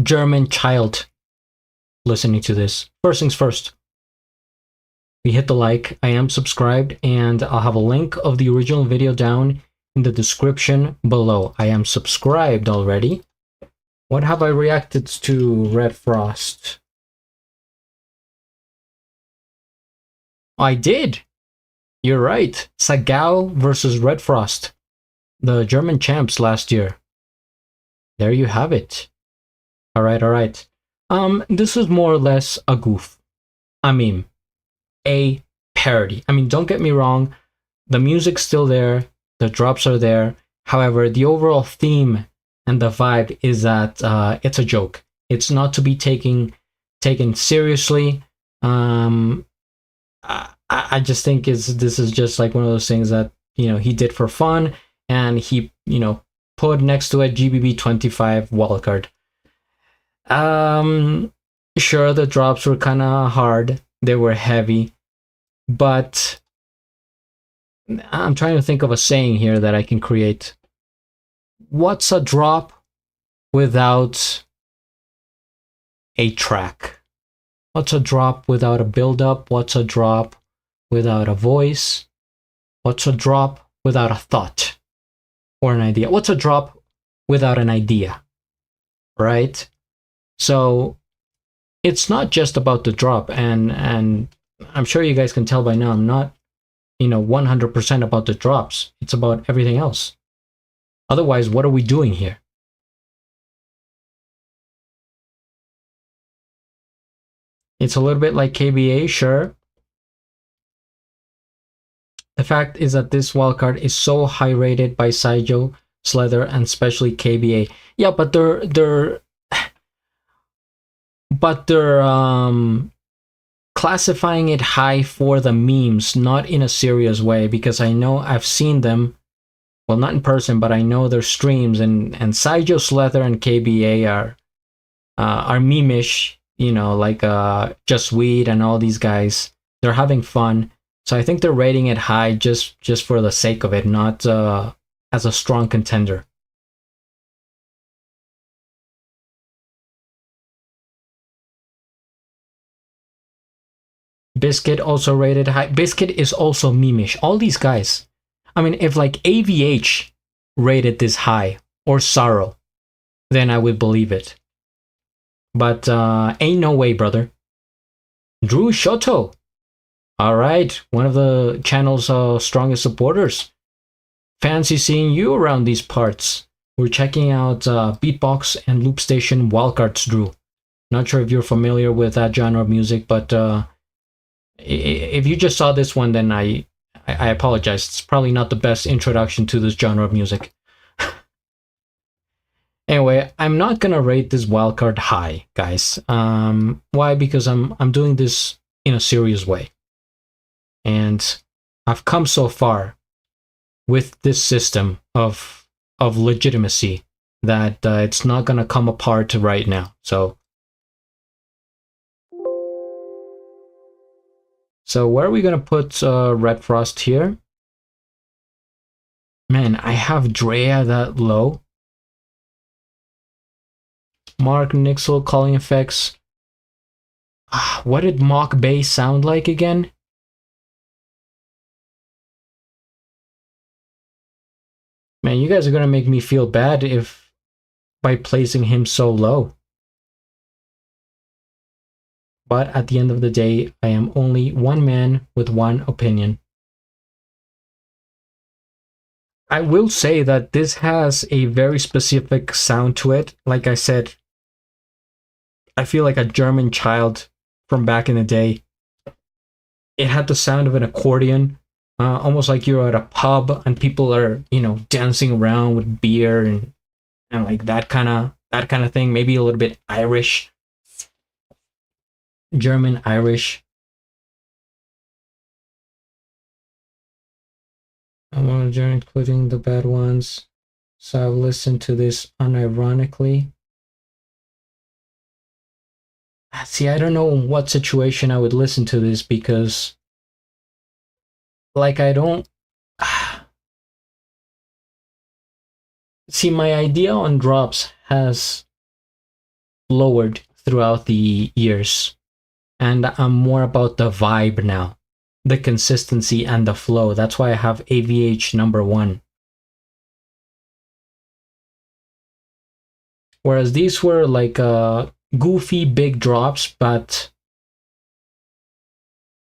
German child listening to this. First things first, we hit the like, I am subscribed, and I'll have a link of the original video down in the description below. I am subscribed already. What have I reacted to, Red Frost? I did! You're right. Sagao versus Red Frost. The German champs last year. There you have it. Alright, alright. This is more or less a goof. I mean, a parody. I mean, don't get me wrong. The music's still there. The drops are there. However, the overall theme and the vibe is that it's a joke. It's not to be taken seriously. I just think this is just like one of those things that he did for fun, and he put next to it GBB25 wildcard. Sure, the drops were kind of hard, they were heavy, but I'm trying to think of a saying here that I can create. What's a drop without a track? What's a drop without a build-up? What's a drop without a voice? What's a drop without a thought or an idea? What's a drop without an idea? Right? So it's not just about the drop, and I'm sure you guys can tell by now I'm not 100% about the drops. It's about everything else. Otherwise, what are we doing here? It's a little bit like KBA, sure. The fact is that this wildcard is so high rated by Saijo, Slether, and especially KBA. Yeah, but they're classifying it high for the memes, not in a serious way, because I know I've seen them, well, not in person, but I know their streams, and Saijo, Slether, and KBA are meme-ish, like Just Weed and all these guys. They're having fun, so I think they're rating it high just for the sake of it, not as a strong contender. Biscuit also rated high. Biscuit is also meme-ish. All these guys. I mean, if like AVH rated this high, or Sorrow, then I would believe it. But ain't no way, brother. Drew Shoto. Alright, one of the channel's strongest supporters. Fancy seeing you around these parts. We're checking out Beatbox and Loopstation wildcards, Drew. Not sure if you're familiar with that genre of music, but if you just saw this one, then I apologize. It's probably not the best introduction to this genre of music. Anyway, I'm not gonna rate this wildcard high, guys. Why? Because I'm doing this in a serious way, and I've come so far with this system of legitimacy that it's not gonna come apart right now. So where are we gonna put Red Frost here? Man, I have Drea that low. Mark Nixel calling effects. What did Mock Bass sound like again? Man, you guys are gonna make me feel bad by placing him so low. But at the end of the day, I am only one man with one opinion. I will say that this has a very specific sound to it. Like I said, I feel like a German child from back in the day. It had the sound of an accordion, almost like you're at a pub and people are, dancing around with beer and like that kind of thing. Maybe a little bit Irish. German, Irish. I'm on a journey, including the bad ones. So I've listened to this unironically. See, I don't know in what situation I would listen to this, because like I don't see, my idea on drops has lowered throughout the years, and I'm more about the vibe now, the consistency and the flow. That's why I have AVH number 1. Whereas these were like goofy big drops, but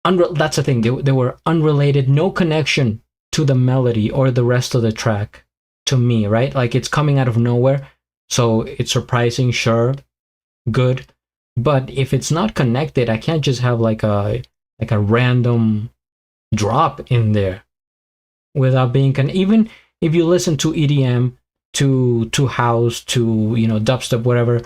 that's the thing, they were unrelated, no connection to the melody or the rest of the track to me, right? Like it's coming out of nowhere, so it's surprising, sure, good, but if it's not connected, I can't just have like a random drop in there without being even if you listen to EDM, to house, to dubstep, whatever,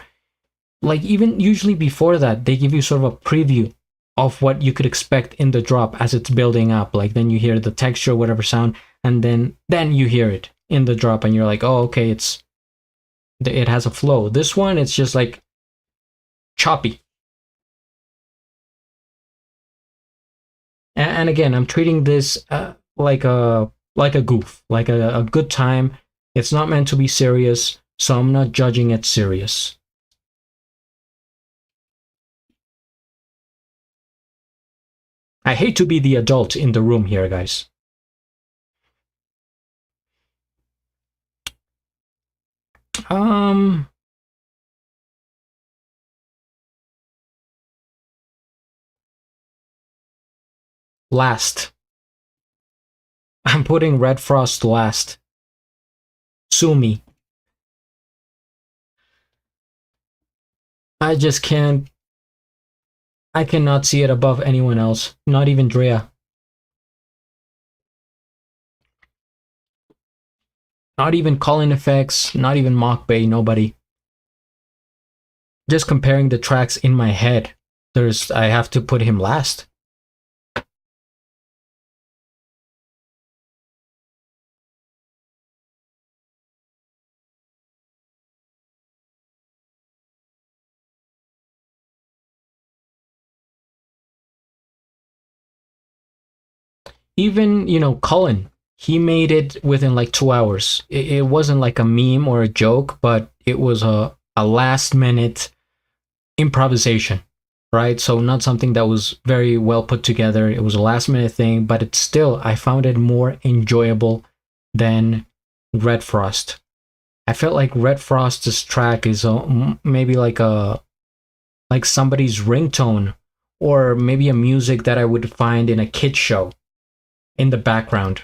like even usually before that they give you sort of a preview of what you could expect in the drop as it's building up. Like then you hear the texture, whatever sound, and then you hear it in the drop and you're like, oh, okay, it has a flow. This one, it's just like choppy. And again, I'm treating this like a goof, like a good time. It's not meant to be serious, so I'm not judging it serious. I hate to be the adult in the room here, guys. Last. I'm putting Red Frost last. Sue me. I just can't. I cannot see it above anyone else. Not even Drea. Not even Colin Effects. Not even Mock Bay. Nobody. Just comparing the tracks in my head. I have to put him last. Even, Colin, he made it within like 2 hours. It wasn't like a meme or a joke, but it was a last minute improvisation, right? So not something that was very well put together. It was a last minute thing, but it's still, I found it more enjoyable than Red Frost. I felt like Red Frost's track is maybe like somebody's ringtone, or maybe a music that I would find in a kid show in the background.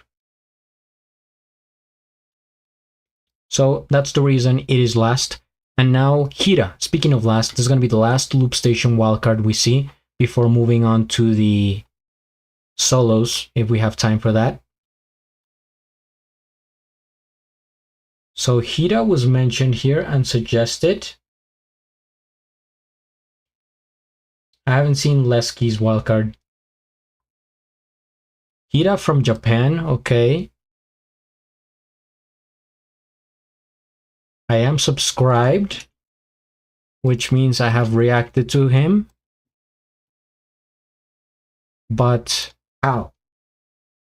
So that's the reason it is last. And now Hira, speaking of last, this is going to be the last loop station wildcard we see before moving on to the solos, if we have time for that. So Hira was mentioned here and suggested. I haven't seen Lesky's wildcard. Hira from Japan, okay. I am subscribed, which means I have reacted to him. But how?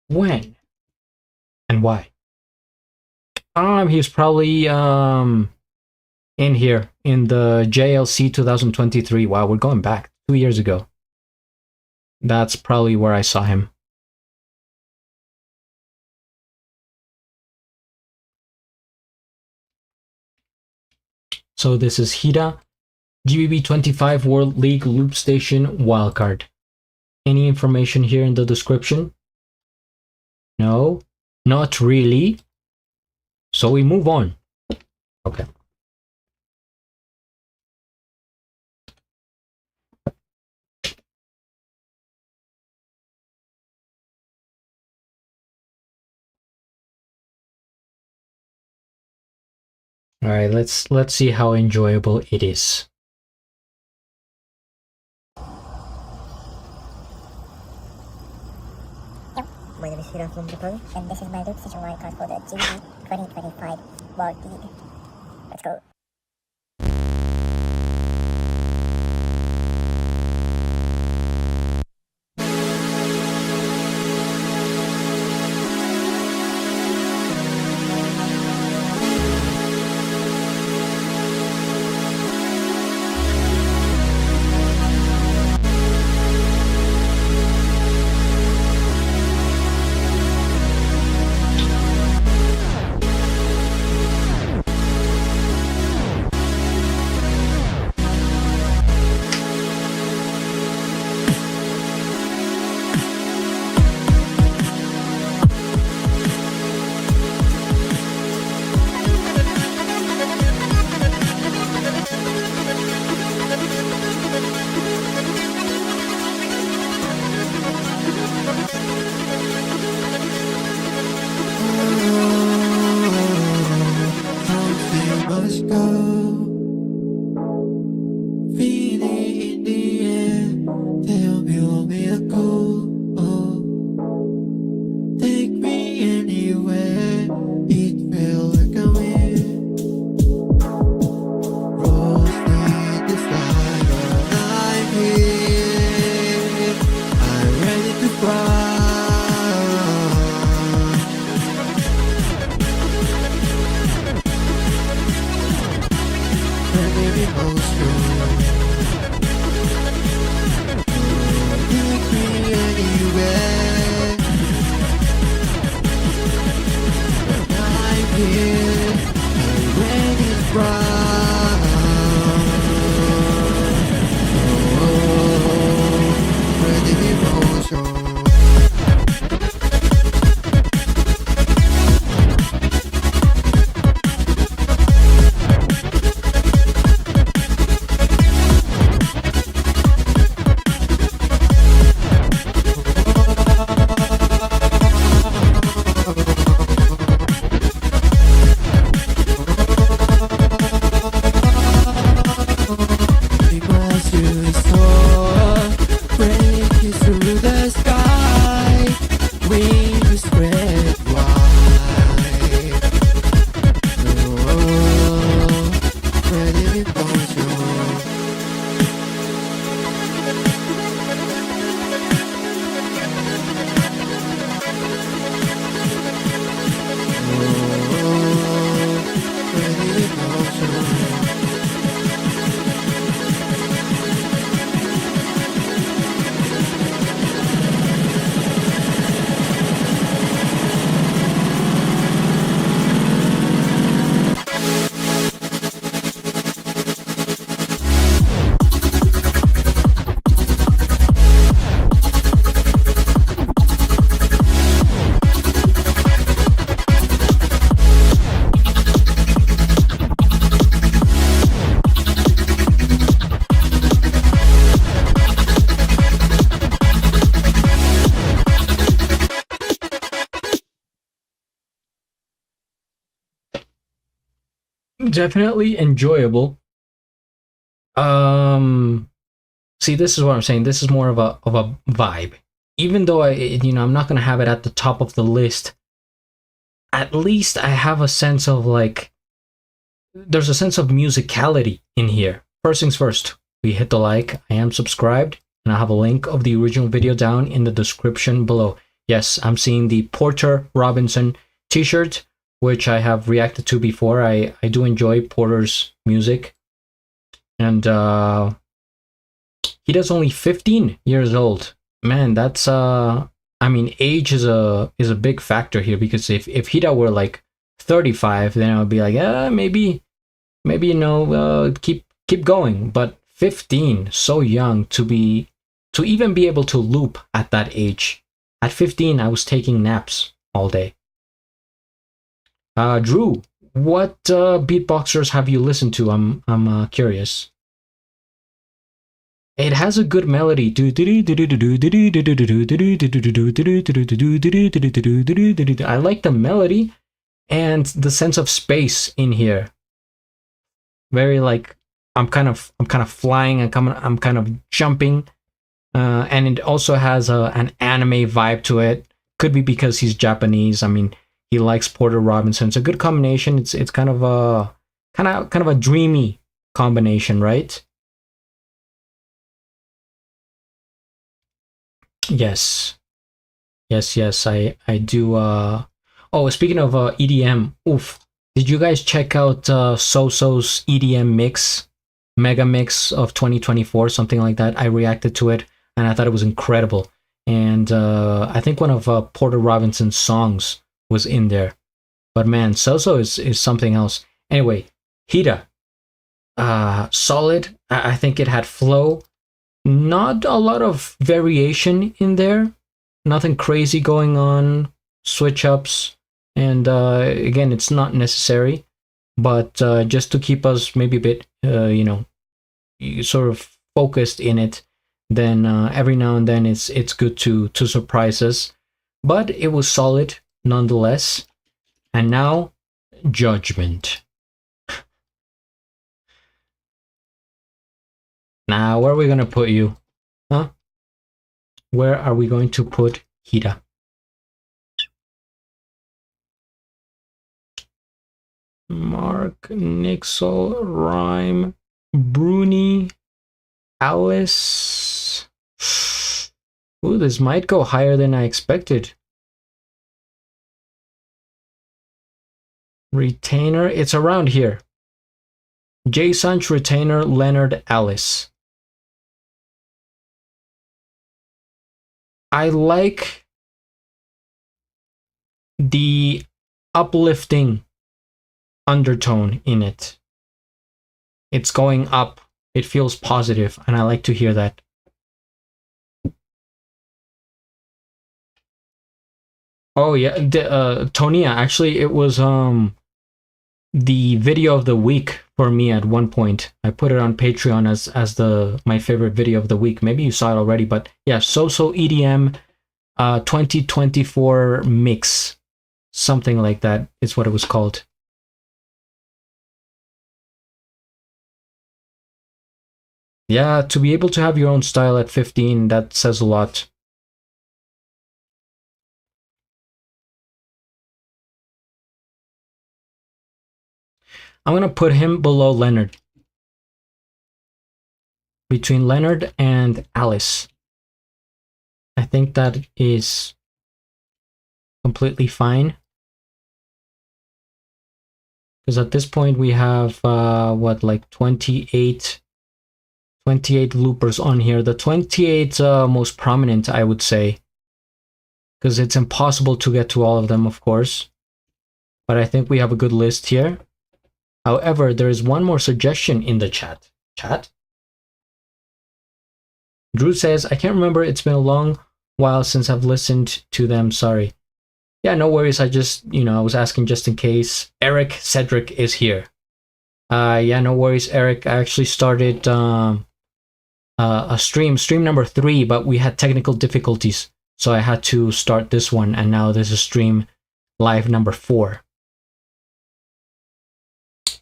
When? And why? He's probably in here in the JLC 2023. Wow, we're going back 2 years ago. That's probably where I saw him. So this is Hira, GBB25 World League Loop Station wildcard. Any information here in the description? No, not really. So we move on. Okay. All right, let's see how enjoyable it is. My name is Hira from Japan, and this is my loop station wildcard for the GBB 2025 World League. Let's go. definitely enjoyable. See, this is what I'm saying. This is more of a vibe. Even though I'm not gonna have it at the top of the list. At least I have a sense of like, there's a sense of musicality in here. First things first, we hit the like. I am subscribed, and I have a link of the original video down in the description below. Yes, I'm seeing the Porter Robinson t-shirt, which I have reacted to before. I do enjoy Porter's music, and he does only 15 years old. Man, that's I mean, age is a big factor here, because if Hida were like 35, then I would be like, maybe keep going. But 15, so young to even be able to loop at that age. At 15, I was taking naps all day. Drew, what beatboxers have you listened to? I'm curious. It has a good melody. I like the melody and the sense of space in here. Very like I'm kind of flying, and I'm kind of jumping, and it also has an anime vibe to it. Could be because he's Japanese. I mean, he likes Porter Robinson. It's a good combination. It's kind of a dreamy combination, right? Yes, I do. Oh, speaking of EDM, oof! Did you guys check out Soso's EDM mix, mega mix of 2024, something like that? I reacted to it, and I thought it was incredible. And I think one of Porter Robinson's songs was in there. But man, Soso is something else. Anyway, Hida, solid. I think it had flow. Not a lot of variation in there. Nothing crazy going on. Switch ups. And again, it's not necessary. But just to keep us maybe a bit, sort of focused in it, then every now and then it's good to surprise us. But it was solid nonetheless. And now, Judgment. Now, where are we going to put you? Huh? Where are we going to put Hida? Mark, Nixel, Rhyme, Bruni, Alice. Ooh, this might go higher than I expected. Retainer, it's around here. Jay Sanch, Retainer, Leonard, Alice. I like the uplifting undertone in it. It's going up. It feels positive, and I like to hear that. Oh yeah, Tonia, actually it was the video of the week for me at one point. I put it on Patreon as my favorite video of the week. Maybe you saw it already, but yeah, Soso EDM 2024 mix. Something like that is what it was called. Yeah, to be able to have your own style at 15, that says a lot. I'm going to put him below Leonard. Between Leonard and Alice. I think that is completely fine. Because at this point we have, what, like 28 loopers on here. The 28 most prominent, I would say. Because it's impossible to get to all of them, of course. But I think we have a good list here. However, there is one more suggestion in the chat. Drew says, I can't remember. It's been a long while since I've listened to them. Sorry. Yeah, no worries. I just, I was asking just in case. Eric Cedric is here. Yeah, no worries, Eric. I actually started a stream number 3, but we had technical difficulties. So I had to start this one. And now there's a stream live number 4.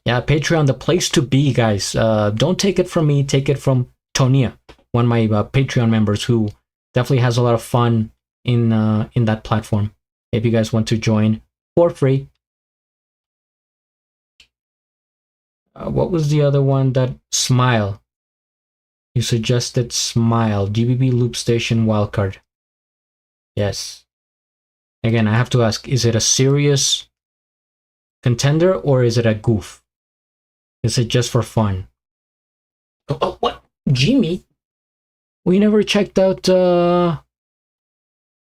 Yeah, Patreon, the place to be, guys. Don't take it from me, take it from Tonia, one of my Patreon members who definitely has a lot of fun in that platform. If you guys want to join for free. What was the other one? That Smile. You suggested Smile. GBB Loopstation Wildcard. Yes. Again, I have to ask, is it a serious contender or is it a goof? Is it just for fun? Oh, what? Jimmy? We never checked out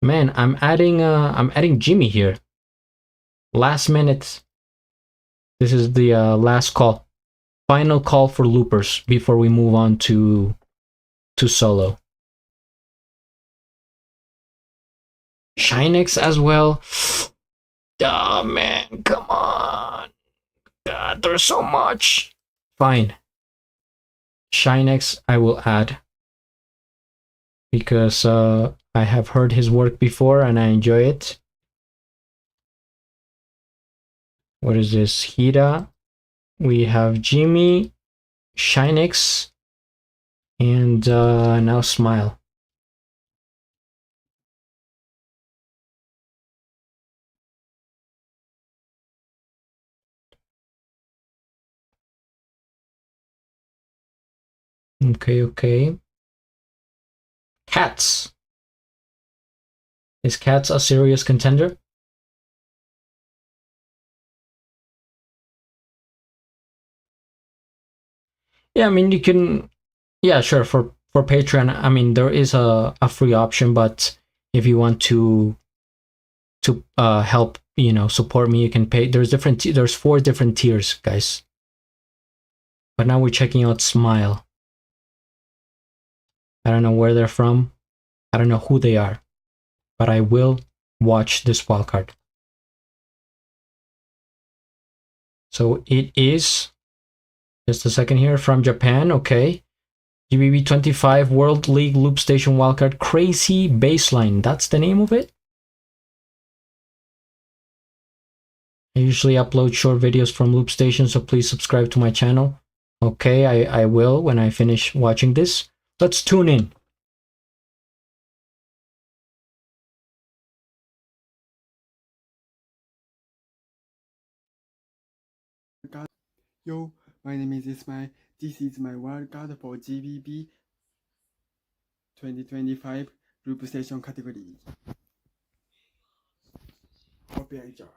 man, I'm adding Jimmy here. Last minute. This is the last call. Final call for loopers before we move on to solo. Shinex as well. Oh man, come on. God, there's so much. Fine. Shinex I will add. Because I have heard his work before and I enjoy it. What is this? Hira. We have Jimmy, Shinex, and now Smile. Okay. Cats. Is Cats a serious contender? Yeah, I mean, you can, yeah, sure, for Patreon, I mean, there is a free option, but if you want to help, you know, support me, you can pay. There's 4 different tiers, guys. But now we're checking out Smile. I don't know where they're from. I don't know who they are, but I will watch this wildcard. So it is, just a second here, from Japan, okay. GBB25 World League Loopstation Wildcard Crazy Baseline. That's the name of it? I usually upload short videos from Loopstation, so please subscribe to my channel. Okay, I will when I finish watching this. Let's tune in. Yo, my name is Ismail. This is my wildcard for GBB 2025 Loopstation category. Operator.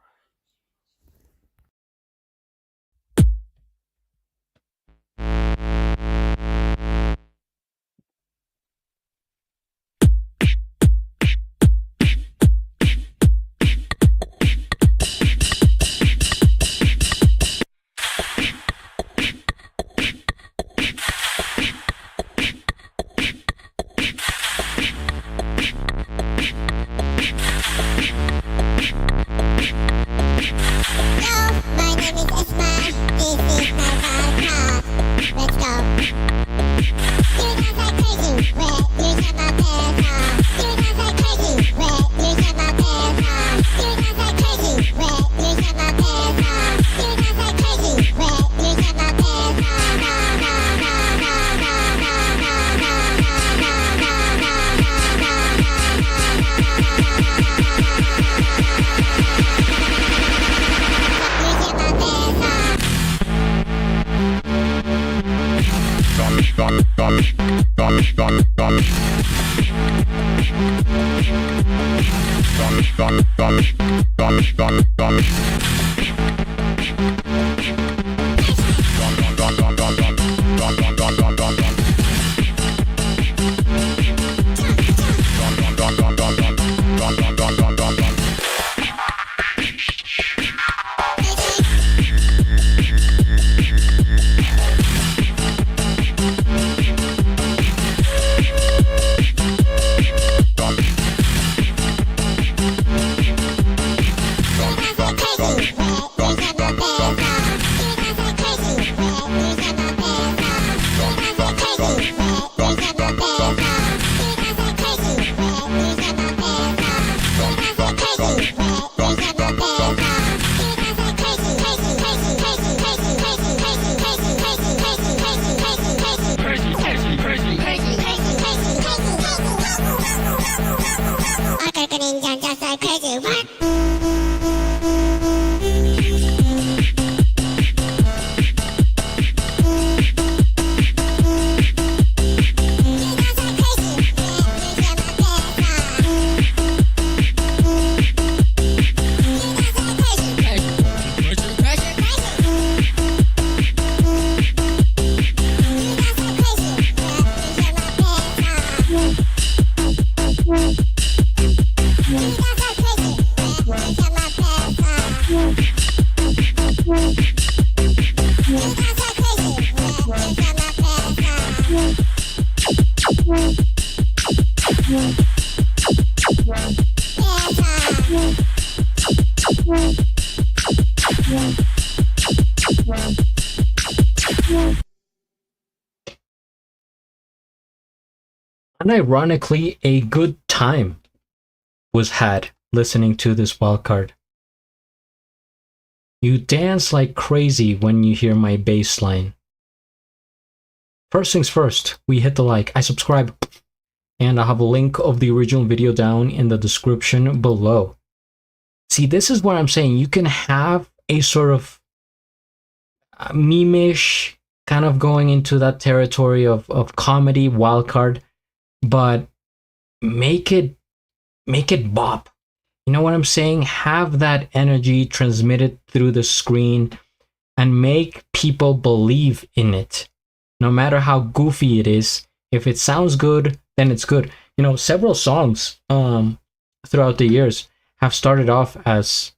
Unironically, a good time was had listening to this wildcard. You dance like crazy when you hear my bass line. First things first, we hit the like, I subscribe, and I have a link of the original video down in the description below. See, this is what I'm saying. You can have a sort of meme-ish, kind of going into that territory of comedy wildcard, but make it bop. You know what I'm saying? Have that energy transmitted through the screen and make people believe in it. No matter how goofy it is, if it sounds good, then it's good. You know, several songs throughout the years have started off as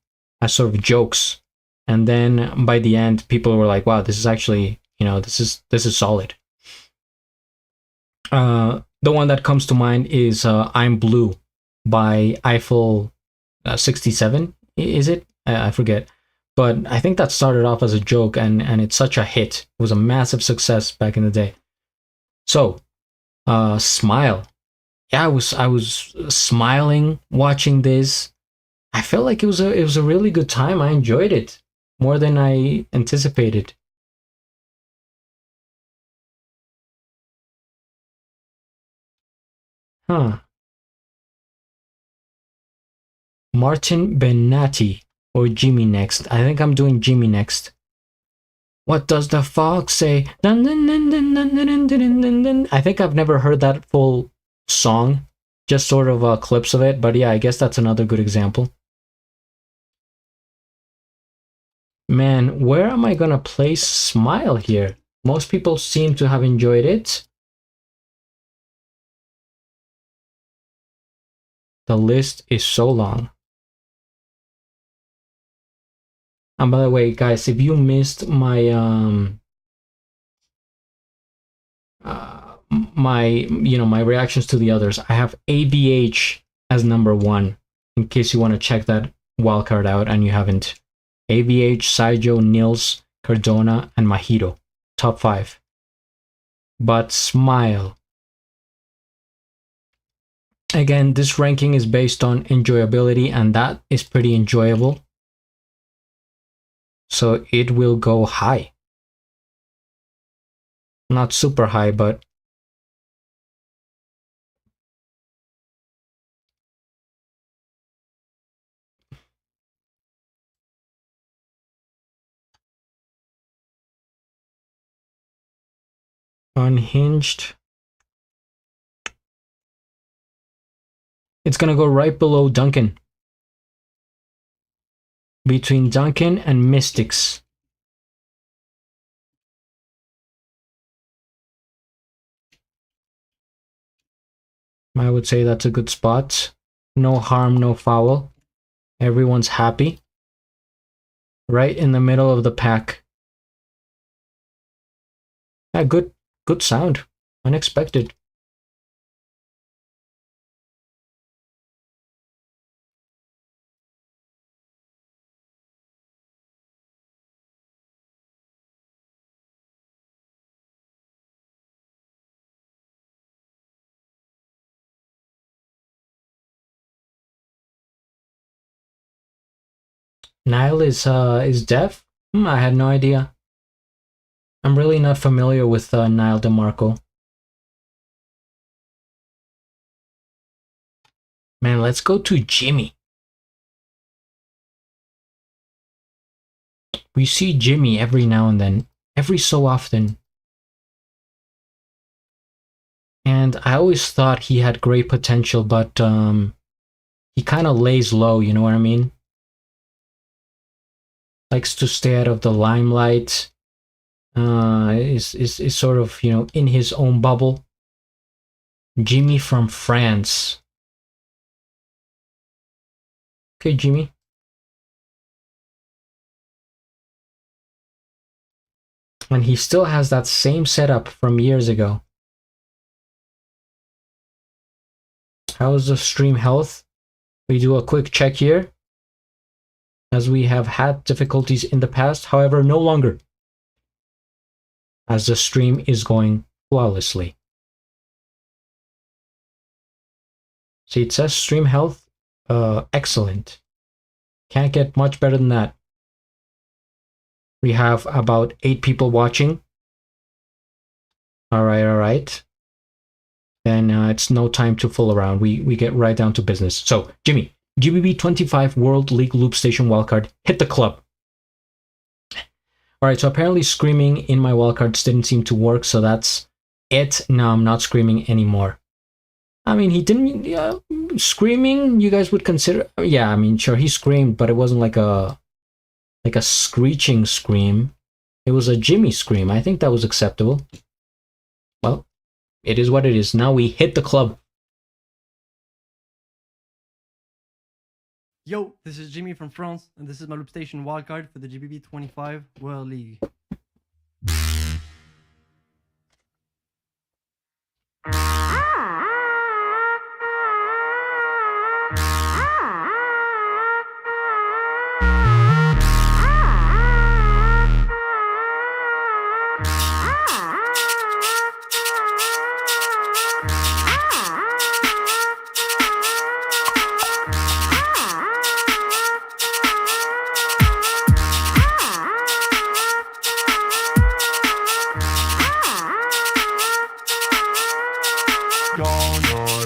sort of jokes, and then by the end, people were like, "Wow, this is actually, you know, this is solid." The one that comes to mind is "I'm Blue" by Eiffel 67. Is it? I forget. But I think that started off as a joke, and it's such a hit. It was a massive success back in the day. So, Smile. Yeah, I was smiling watching this. I felt like it was a really good time. I enjoyed it more than I anticipated. Huh. Martin Benatti or Jimmy next. I think I'm doing Jimmy next. What does the fox say? Dun, dun, dun, dun, dun, dun, dun, dun, dun. I think I've never heard that full song, just sort of clips of it, but yeah, I guess that's another good example. Man, where am I gonna place Smile here? Most people seem to have enjoyed it. The list is so long. And by the way, guys, if you missed my my reactions to the others, I have ABH as number 1, in case you want to check that wildcard out and you haven't. ABH, Saijo, Nils, Cardona, and Mahito. Top 5. But Smile. Again, this ranking is based on enjoyability, and that is pretty enjoyable. So it will go high. Not super high, but Unhinged. It's gonna go right below Duncan. Between Duncan and Mystics. I would say that's a good spot. No harm, no foul. Everyone's happy. Right in the middle of the pack. Yeah, good sound. Unexpected. Nile is deaf? I had no idea. I'm really not familiar with Nile DeMarco. Man, let's go to Jimmy. We see Jimmy every now and then, every so often. And I always thought he had great potential, but he kind of lays low, you know what I mean? Likes to stay out of the limelight. Is sort of, you know, in his own bubble. Jimmy from France. Okay, Jimmy. And he still has that same setup from years ago. How is the stream health? We do a quick check here, as we have had difficulties in the past, however, no longer, as the stream is going flawlessly. See, it says stream health, excellent. Can't get much better than that. We have about 8 people watching. All right. Then it's no time to fool around. We get right down to business. So, Jimmy, GBB25 World League Loop Station wildcard, hit the club. All right, so apparently screaming in my wildcards didn't seem to work, so that's it. Now I'm not screaming anymore. I mean, he didn't screaming. You guys would consider? Yeah, I mean, sure, he screamed, but it wasn't like a screeching scream. It was a Jimmy scream. I think that was acceptable. Well, it is what it is. Now we hit the club. Yo, this is Jimmy from France, and this is my loopstation wildcard for the GBB25 World League.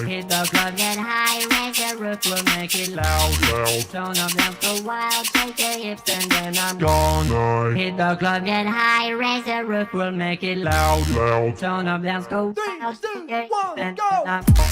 Hit the club, get high, raise the roof, we'll make it loud. Turn up, dance, go wild, shake your hips, and then I'm gone. Hit the club, get high, raise the roof, we'll make it loud. Turn up, dance, go wild, shake your hips, and then I'm gone.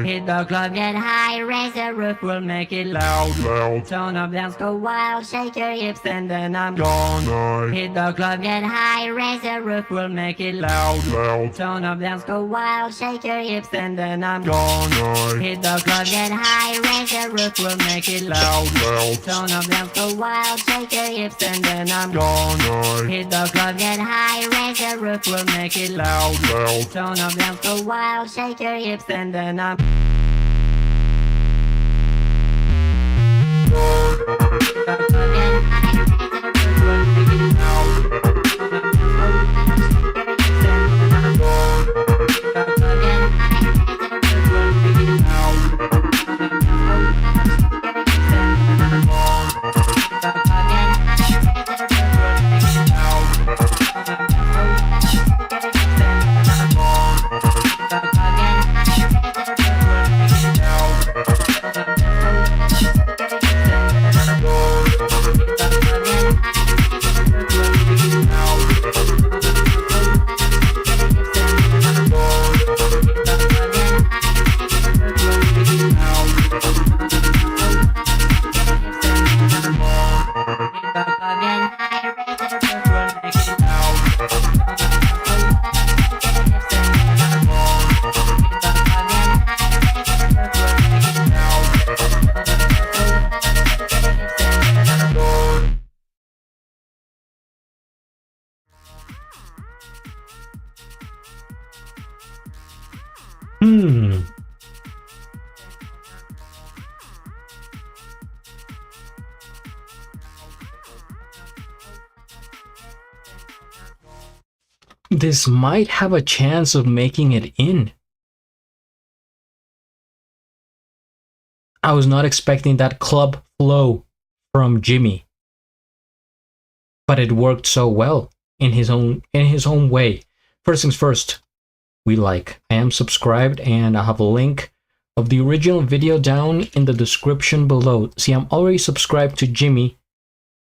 Hit the club, get high, raise the roof, we'll make it loud. Turn up, dance, go wild, shake your hips, and then I'm gone. Hit the club, get high, raise the roof, we'll make it loud. Turn up, dance, go wild, shake your hips, and then I'm gone. Hit the club, get high, raise the roof, we'll make it loud. Turn up, dance, go wild, shake your hips, and then I'm gone. Hit the club, get high, raise the roof, we'll make it loud. Turn up, dance, go wild, shake your hips, and then I'm This might have a chance of making it in. I was not expecting that club flow from Jimmy. but it worked so well in his own way. First things first, I am subscribed, and I have a link of the original video down in the description below. See, I'm already subscribed to Jimmy.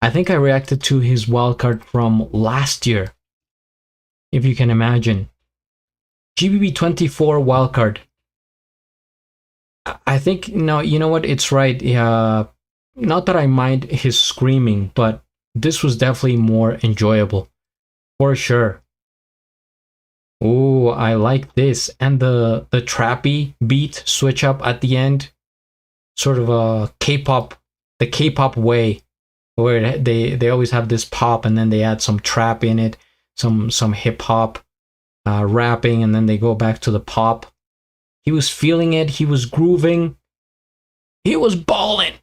I think I reacted to his wildcard from last year, if you can imagine. GBB24 wildcard. I think, no, you know what, it's right. Not that I mind his screaming, but this was definitely more enjoyable, for sure. Oh, I like this, and the trappy beat switch up at the end, sort of a K-pop, the K-pop way, where they always have this pop and then they add some trap in it, some hip hop, rapping, and then they go back to the pop. He was feeling it. He was grooving. He was balling.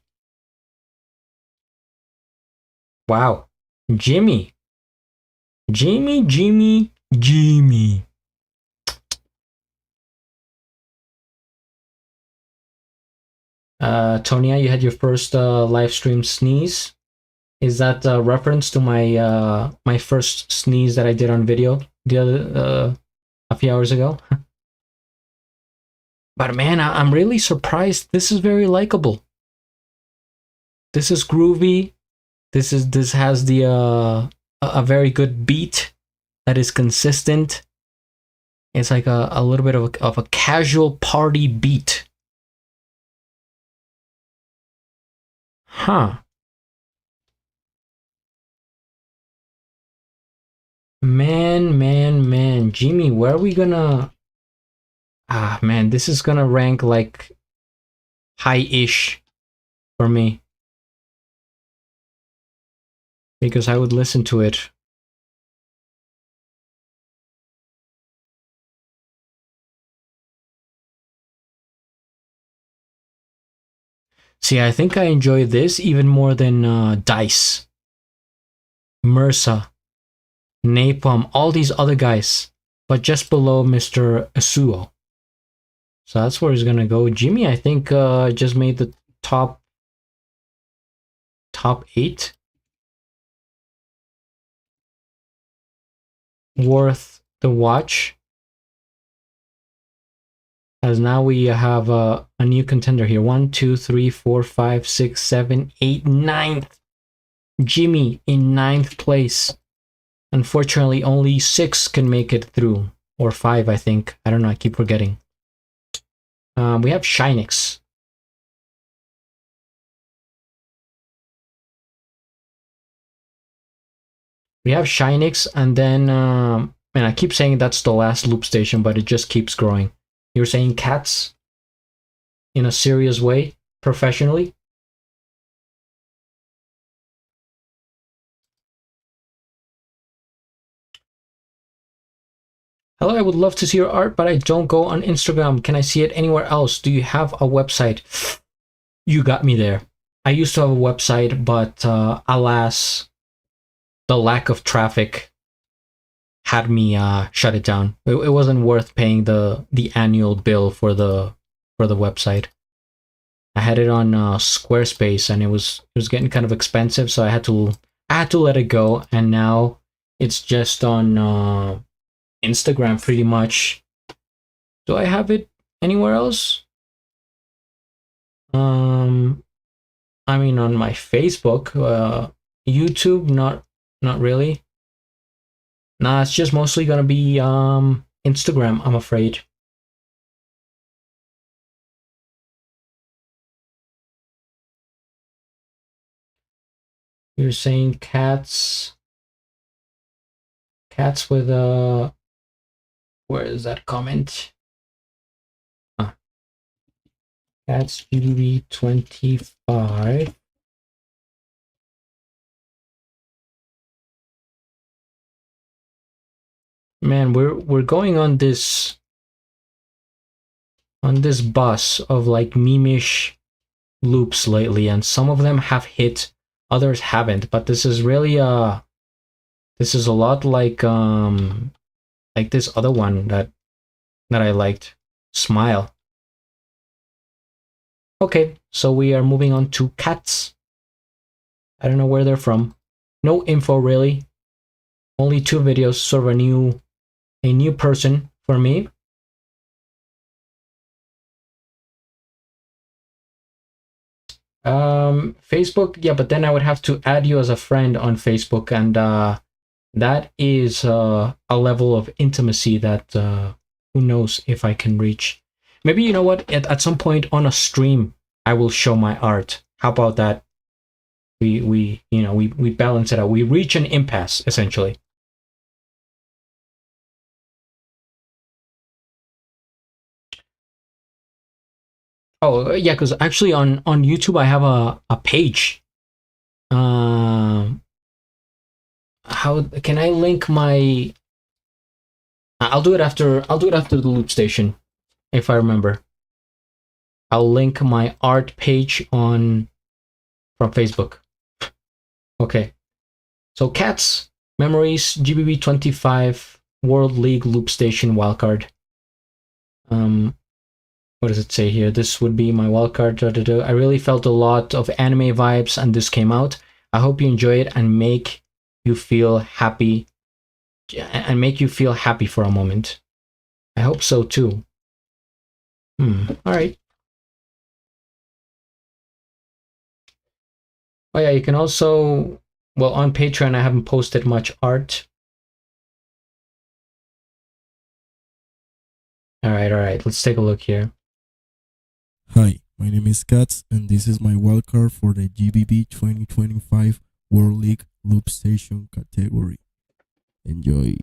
Wow, Jimmy. Tonya, you had your first live stream sneeze. Is that a reference to my my first sneeze that I did on video the other a few hours ago? But man, I'm really surprised. This is very likable. This is groovy. This has the a very good beat that is consistent. It's like a little bit of a casual party beat. Huh. Man. Jimmy, where are we gonna... Ah, man, this is gonna rank like high-ish for me, because I would listen to it. See, I think I enjoy this even more than Dice, Mursa, Napalm, all these other guys, but just below Mr. Asuo. So that's where he's gonna go. Jimmy, I think, just made the top 8. Worth the watch. As now we have a new contender here. 1, 2, 3, 4, 5, 6, 7, 8, 9th. Jimmy in 9th place. Unfortunately, only 6 can make it through. Or 5, I think. I don't know, I keep forgetting. We have Shinix. We have Shinix, and then, and I keep saying that's the last loop station, but it just keeps growing. You're saying cats in a serious way, professionally? Hello, I would love to see your art, but I don't go on Instagram. Can I see it anywhere else? Do you have a website? You got me there. I used to have a website, but alas, the lack of traffic had me shut it down. It wasn't worth paying the annual bill for the website. I had it on Squarespace, and it was getting kind of expensive, so I had to let it go. And now it's just on Instagram, pretty much. Do I have it anywhere else? I mean, on my Facebook, YouTube, not really. Nah, it's just mostly gonna be Instagram, I'm afraid. You're saying cats with where is that comment? Cats GBB25. Man, we're going on this bus of like meme-ish loops lately, and some of them have hit, others haven't. But this is really this is a lot like this other one that I liked, Smile. Okay, so we are moving on to cats. I don't know where they're from. no info really. Only 2 videos, sort of a new person for me. Facebook, yeah, but then I would have to add you as a friend on Facebook, and that is a level of intimacy that who knows if I can reach. Maybe, you know what, at some point on a stream I will show my art. How about that? We balance it out. We reach an impasse essentially. Oh yeah, because actually on YouTube I have a page. How can I link my? I'll do it after the loop station, if I remember. I'll link my art page from Facebook. Okay, so Cats, Memories, GBB25 World League Loop Station wildcard. What does it say here? This would be my wildcard. I really felt a lot of anime vibes and this came out. I hope you enjoy it and make you feel happy for a moment. I hope so too. All right. Oh yeah, you can also, well, on Patreon I haven't posted much art. All right, let's take a look here. Hi, my name is Katz, and this is my wildcard for the GBB 2025 World League Loop Station category. Enjoy.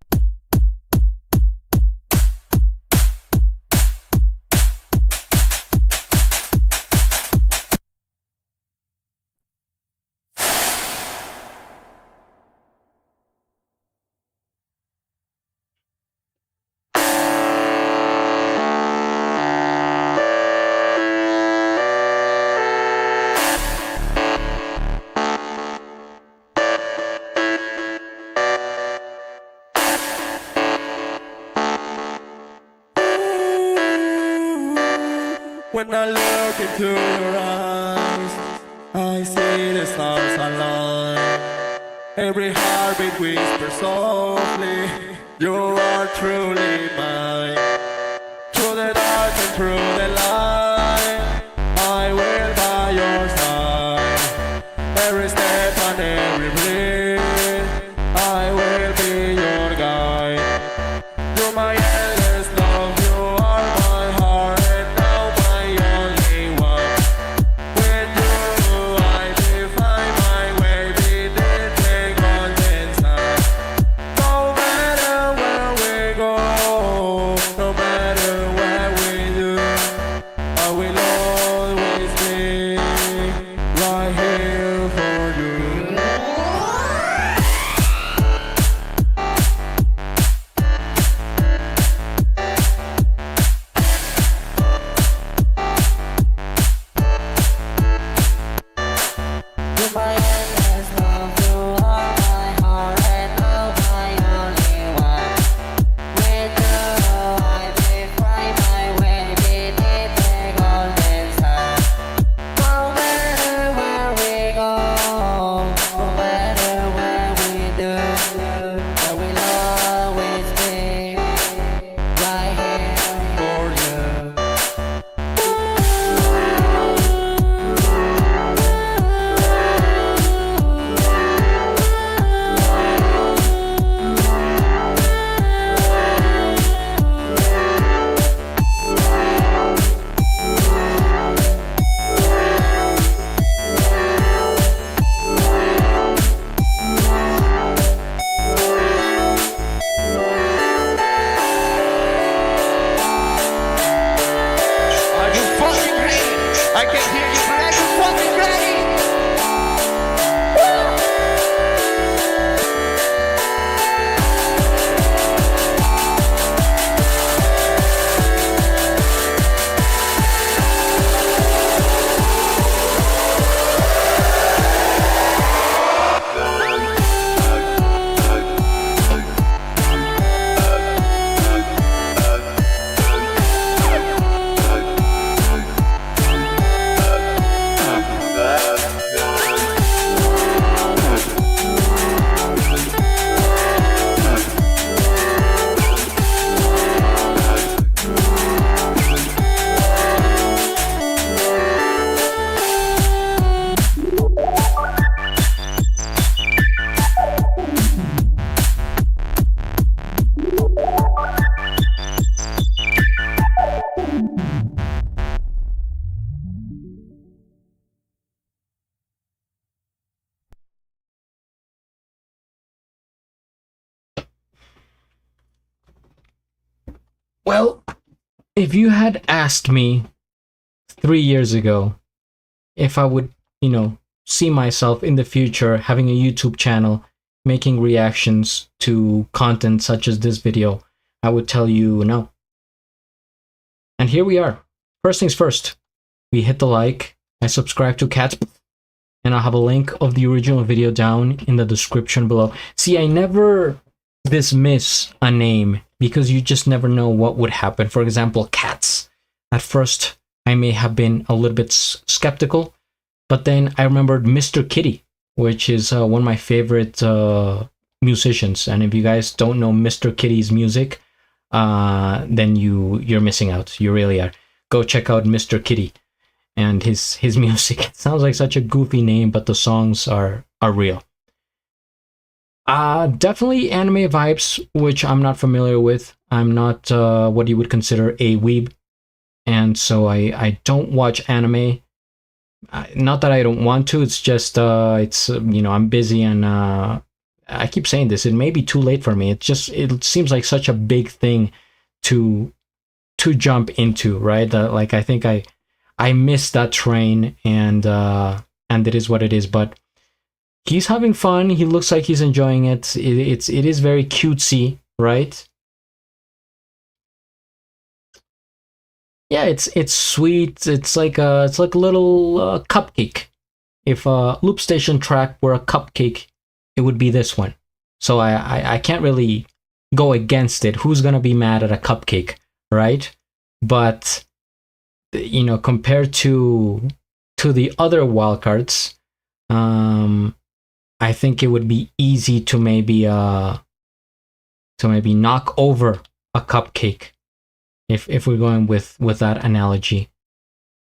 When I look into your eyes, I see the stars align. Every heartbeat whispers softly, you are truly mine. Through the dark and through the light, I will by your side. Every step and every breath, I will be your guide. You're my endless love, you are my heart, and now my only one. With you I define my way, within the constant sun. No matter where we go, no matter what we do, I will always be right here for you. Well, if you had asked me 3 years ago if I would, see myself in the future having a YouTube channel making reactions to content such as this video, I would tell you no. And here we are. First things first, we hit the like, I subscribe to Cats, and I'll have a link of the original video down in the description below. See, I never dismiss a name because you just never know what would happen. For example, Cats. At first, I may have been a little bit skeptical, but then I remembered Mr. Kitty, which is one of my favorite musicians. And if you guys don't know Mr. Kitty's music, then you're missing out. You really are. Go check out Mr. Kitty and his music. It sounds like such a goofy name, but the songs are real. Definitely anime vibes, which I'm not familiar with. I'm not what you would consider a weeb, and so I don't watch anime. Not that I don't want to, it's just it's I'm busy, and I keep saying this, it may be too late for me. It seems like such a big thing to jump into, right? Like I think I missed that train, and it is what it is. But he's having fun. He looks like he's enjoying it. It is very cutesy, right? Yeah, it's sweet. It's like a little cupcake. If a loopstation track were a cupcake, it would be this one. So I can't really go against it. Who's gonna be mad at a cupcake, right? But compared to the other wildcards, I think it would be easy to maybe knock over a cupcake if we're going with that analogy.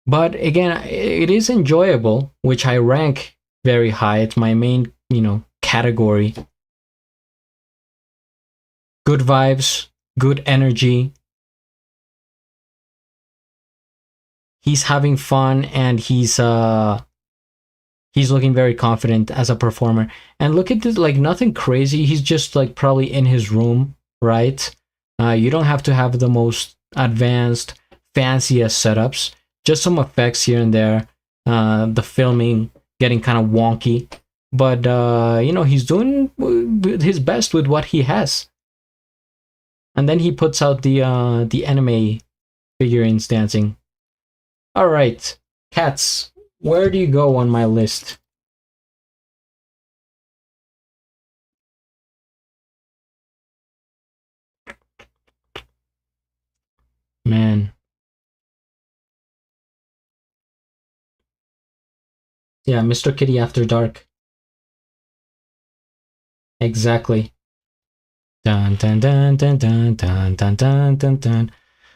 But again, it is enjoyable, which I rank very high. It's my main category. Good vibes, good energy. He's having fun, and he's looking very confident as a performer. And look at this, like nothing crazy. He's just like probably in his room, right? You don't have to have the most advanced, fanciest setups. Just some effects here and there. The filming getting kind of wonky, but he's doing his best with what he has. And then he puts out the anime figurines dancing. All right, Cats, where do you go on my list? Man. Yeah, Mr. Kitty After Dark. Exactly. Dun dun dun dun dun dun dun dun dun dun.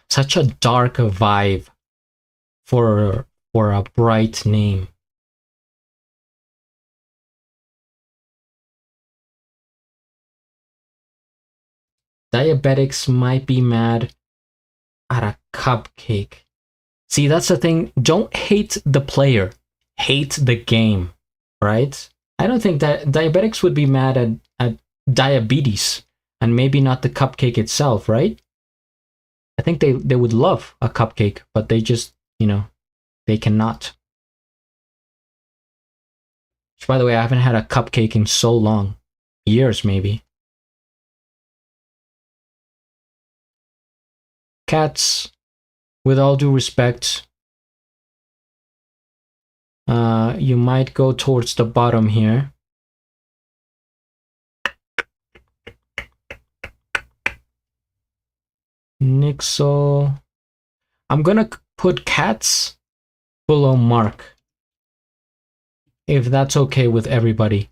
Such a dark vibe for a bright name. Diabetics might be mad at a cupcake. See, that's the thing. Don't hate the player. Hate the game, right? I don't think that diabetics would be mad at diabetes, and maybe not the cupcake itself, right? I think they would love a cupcake, but they just, they cannot. Which, by the way, I haven't had a cupcake in so long. Years, maybe. Cats, with all due respect, you might go towards the bottom here. Nixel. I'm gonna put Cats below Mark, if that's okay with everybody.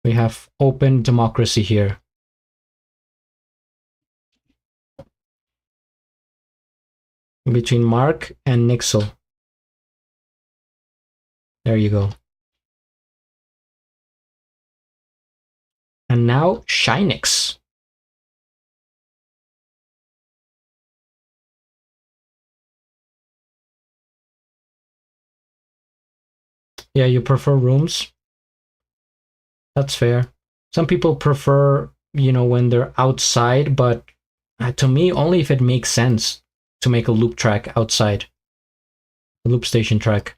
We have open democracy here. Between Mark and Nixel. There you go. And now Shynix. Yeah, you prefer rooms? That's fair. Some people prefer you know, when they're outside, but to me, only if it makes sense to make a loop track outside, a loop station track.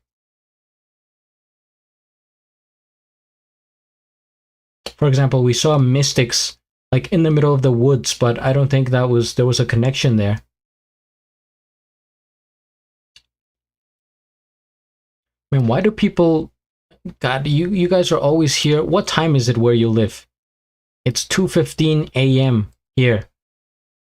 For example, we saw Mystics like in the middle of the woods, but I don't think there was a connection there. Man, why do people, God, you guys are always here. What time is it where you live? It's 2:15 a.m. here.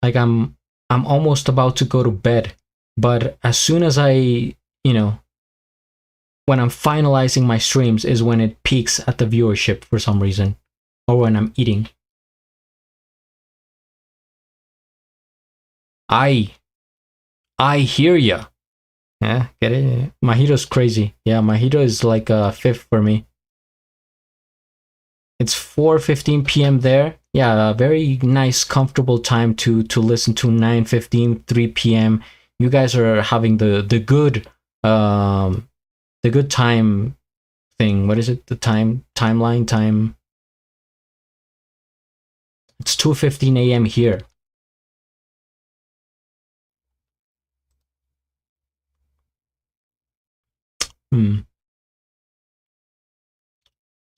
Like I'm almost about to go to bed, but as soon as I, when I'm finalizing my streams is when it peaks at the viewership for some reason, or when I'm eating. I hear ya. Yeah, get it? Mahito's crazy. Yeah, Mahito is like a fifth for me. It's 4:15 p.m. there. Yeah, a very nice, comfortable time to listen to 9:15, 3 p.m. You guys are having the good time thing. What is it? The timeline time. It's 2:15 a.m. here.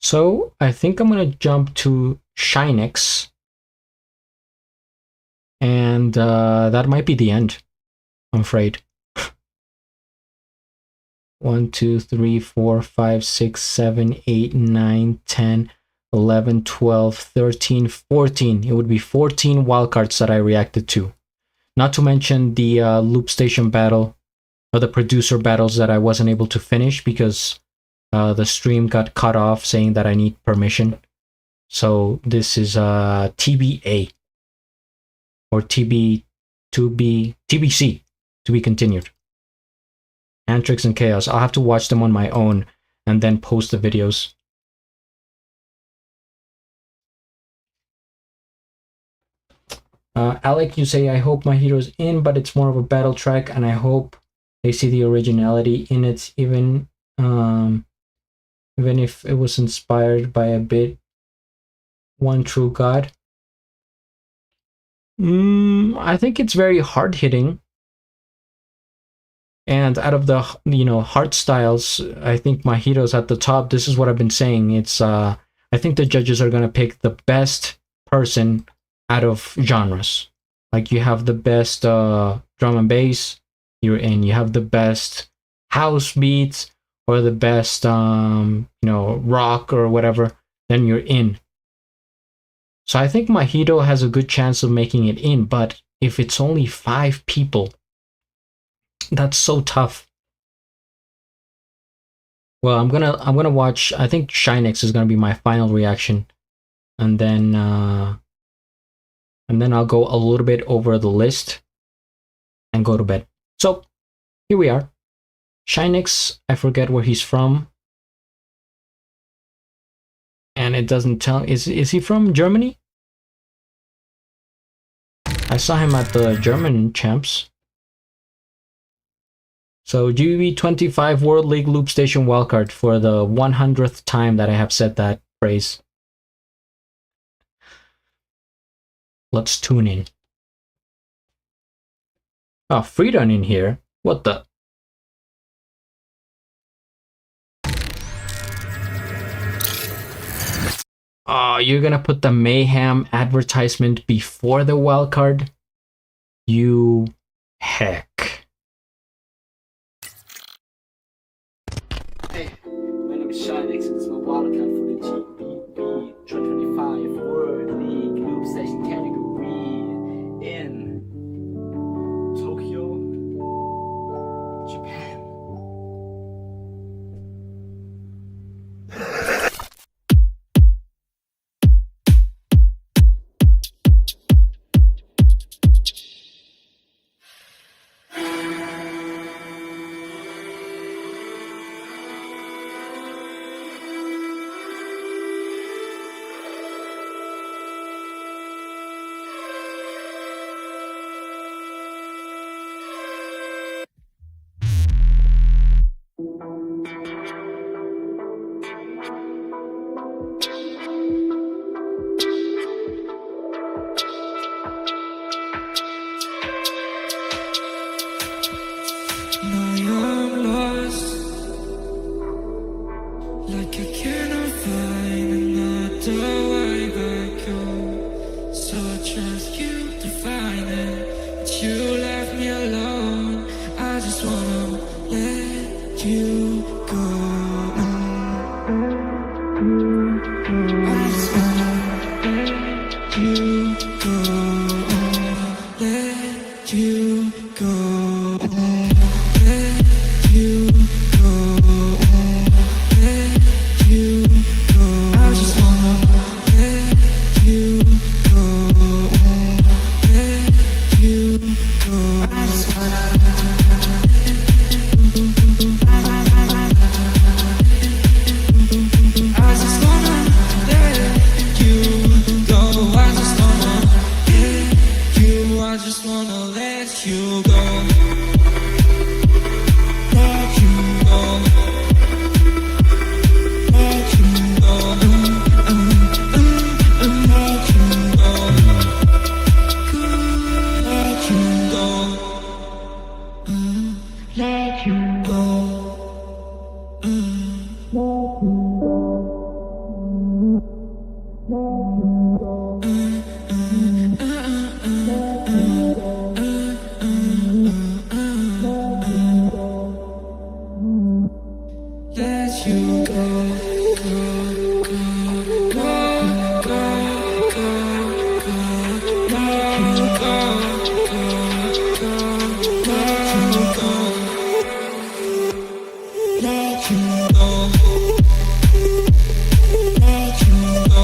So I think I'm gonna jump to Shinex, and that might be the end, I'm afraid. 1, 2, 3, 4, 5, 6, 7, 8, 9, 10, 11, 12, 13, 14. It would be 14 wildcards that I reacted to. Not to mention the loop station battle, or the producer battles that I wasn't able to finish because the stream got cut off saying that I need permission. So this is TBA, or TBC, to be continued. Antrix and Chaos. I'll have to watch them on my own and then post the videos. Alec, you say, I hope my hero's in, but it's more of a battle track, and I hope they see the originality in it, even if it was inspired by a bit one true god. I think it's very hard hitting, and out of the hard styles, I think my hero's at the top. This is what I've been saying. It's I think the judges are gonna pick the best person out of genres. Like you have the best drum and bass, you're in. You have the best house beats or the best rock or whatever, then you're in. So I think Mahito has a good chance of making it in, but if it's only 5 people, that's so tough. Well, I'm gonna watch. I think Shinex is gonna be my final reaction, and then I'll go a little bit over the list and go to bed. So here we are. Shinex, I forget where he's from, and it doesn't tell. Is he from Germany? I saw him at the German champs. So GBB25 World League Loop Station wildcard for the 100th time that I have said that phrase. Let's tune in. Oh, Freedom in here. What the? Oh, you're gonna put the Mayhem advertisement before the wildcard? You heck. Hey, my name is Shinex and it's my wildcard for the GBB25 World League Loop Station category in Tokyo, Japan. like I cannot find another way back home. So I trust you to find it, but you left me alone. I just wanna let you go. I just wanna let you go. Let you go. Let you go. Let you go. I just wanna let you go. Let you go. I just wanna. I just wanna let you go. I just wanna let you. I just wanna let you go. Let you go. Let you go. Let you go. Let you go. Let you go. Let you go, go, go, go, go, go, go. Let you go, go, go, let you go. Let you go. Let you go.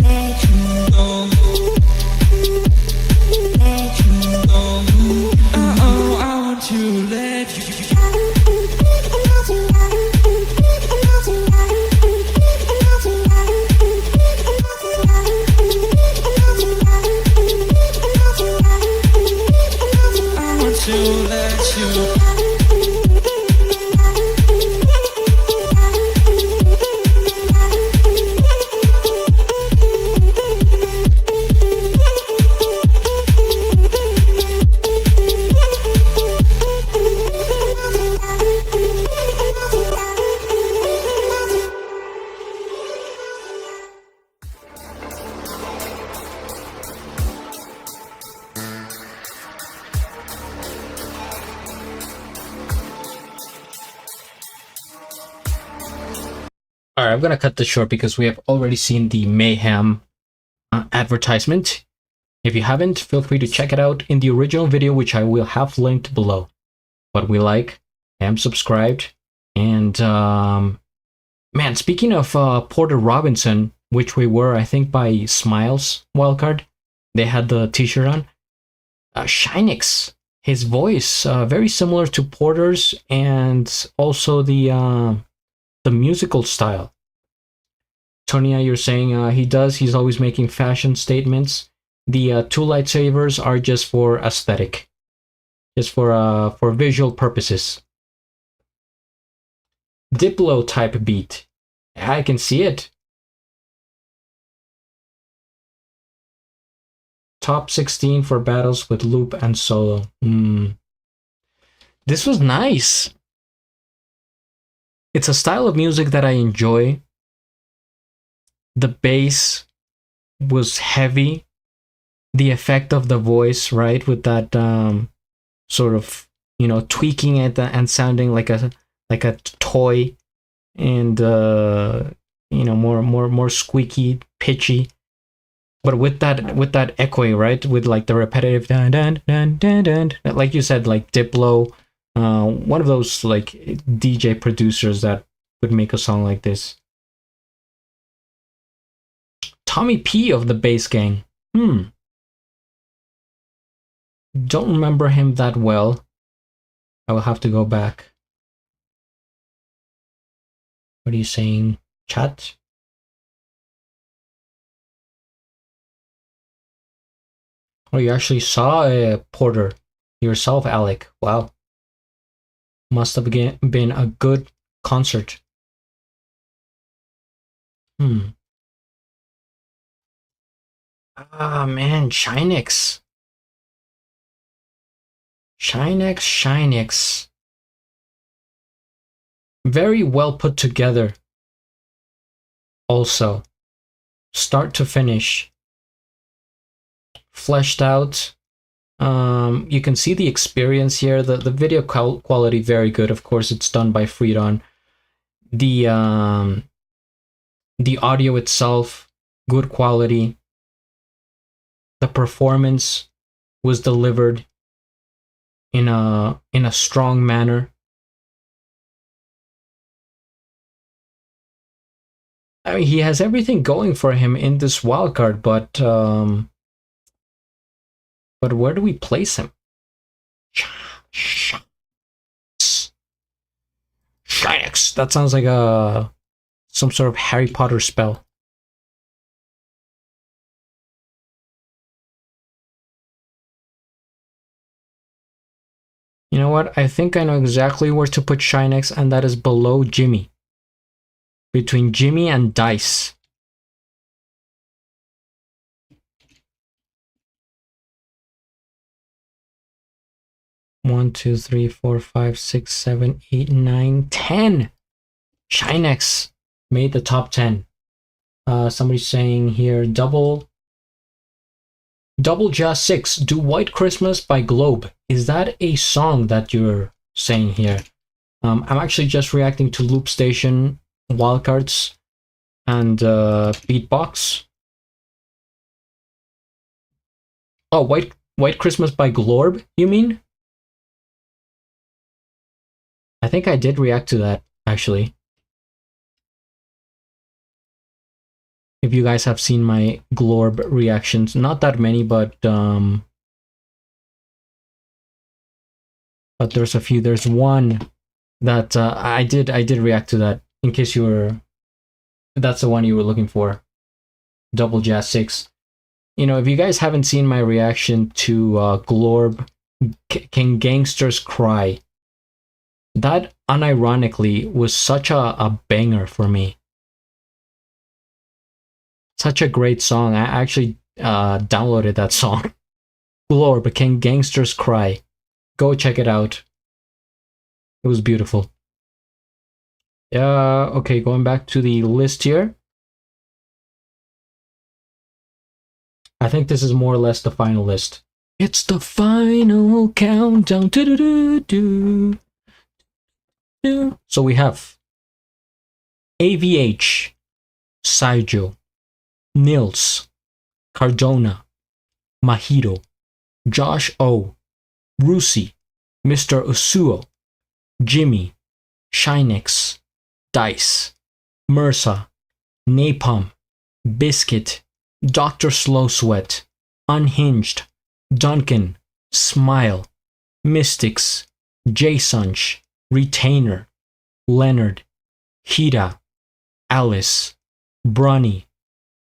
Let you go. Let you go. Oh, I want to let you. I want to let you. Alright, I'm gonna cut this short because we have already seen the Mayhem advertisement. If you haven't, feel free to check it out in the original video, which I will have linked below. But we like, am subscribed, and man, speaking of Porter Robinson, which we were, I think, by Smiles Wildcard, they had the t-shirt on. Shinix, his voice, very similar to Porter's, and also the musical style. Tonya, you're saying he's always making fashion statements. The two lightsabers are just for aesthetic, just for visual purposes. Diplo type beat, I can see it. Top 16 for battles with loop and solo. This was nice. It's a style of music that I enjoy. The bass was heavy. The effect of the voice, right, with that sort of, you know, tweaking it and sounding like a toy, and you know, more squeaky, pitchy, but with that echoing, right, with like the repetitive dun dun dun dun dun, like you said, like Diplo, one of those like DJ producers that would make a song like this. Tommy P of the Bass Gang. Don't remember him that well. I will have to go back. What are you saying, chat? Oh, you actually saw Porter yourself, Alec. Wow. Must have been a good concert. Ah, man, Shinix. Shinix. Very well put together. Also, start to finish, fleshed out. You can see the experience here. The video quality very good. Of course, it's done by Freedon. The audio itself, good quality. The performance was delivered in a strong manner. I mean, he has everything going for him in this wildcard, but where do we place him? Shynex. That sounds like some sort of Harry Potter spell. You know what? I think I know exactly where to put Shynex, and that is below Jimmy. Between Jimmy and Dice. One, two, three, 4, 5, 6, 7, 8, 9, 10. Shynex made the top 10. Somebody's saying here, double Jazz 6, Do White Christmas by Globe. Is that a song that you're saying here? I'm actually just reacting to Loopstation, Wildcards, and Beatbox. Oh, White Christmas by Glorb, you mean? I think I did react to that, actually. If you guys have seen my Glorb reactions, not that many, but there's a few. There's one that I did react to that. In case you were, that's the one you were looking for. Double Jazz 6. You know, if you guys haven't seen my reaction to Glorb, Can Gangsters Cry? That unironically was such a banger for me. Such a great song. I actually downloaded that song. Glorb, Can Gangsters Cry? Go check it out. It was beautiful. Okay, going back to the list here. I think this is more or less the final list. It's the final countdown. So we have AVH, Saijo, Nils, Cardona, Mahito, Josh O, Rusi, Mr. Usuo, Jimmy, Shynex, Dice, Mursa, Napalm, Biscuit, Dr. Slow Sweat, Unhinged, Duncan, Smile, Mystics, J-Sunch, Retainer, Leonard, Hida, Alice, Brunny,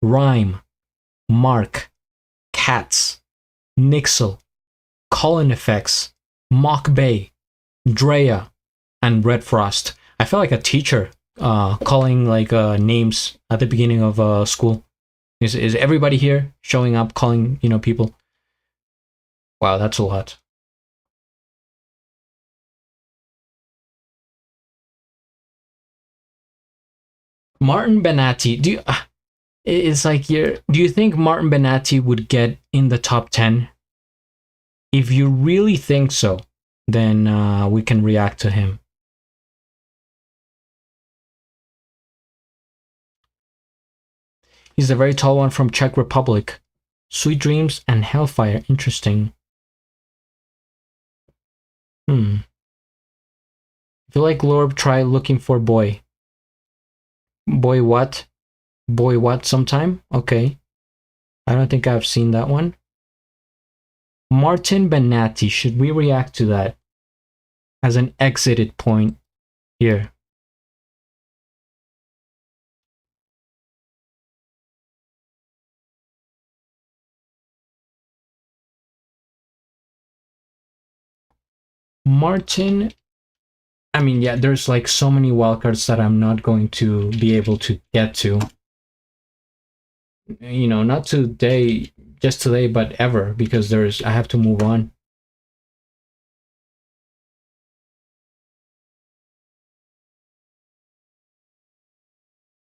Rhyme, Mark, Cats, Nixel, Colin Effects, Mock Bay, Drea, and Red Frost. I felt like a teacher calling like names at the beginning of school. Is everybody here showing up, calling, you know, people? Wow, that's a lot. Martin Benatti, do you think Martin Benatti would get in the top 10? If you really think so, then we can react to him. He's a very tall one from Czech Republic. Sweet Dreams and Hellfire, interesting. If you like Glorb, try Looking for Boy. Boy what? Boy what sometime? Okay. I don't think I've seen that one. Martin Benatti, should we react to that as an exited point here? Martin, I mean, yeah, there's like so many wildcards that I'm not going to be able to get to. You know, not today, just today, but ever, because I have to move on.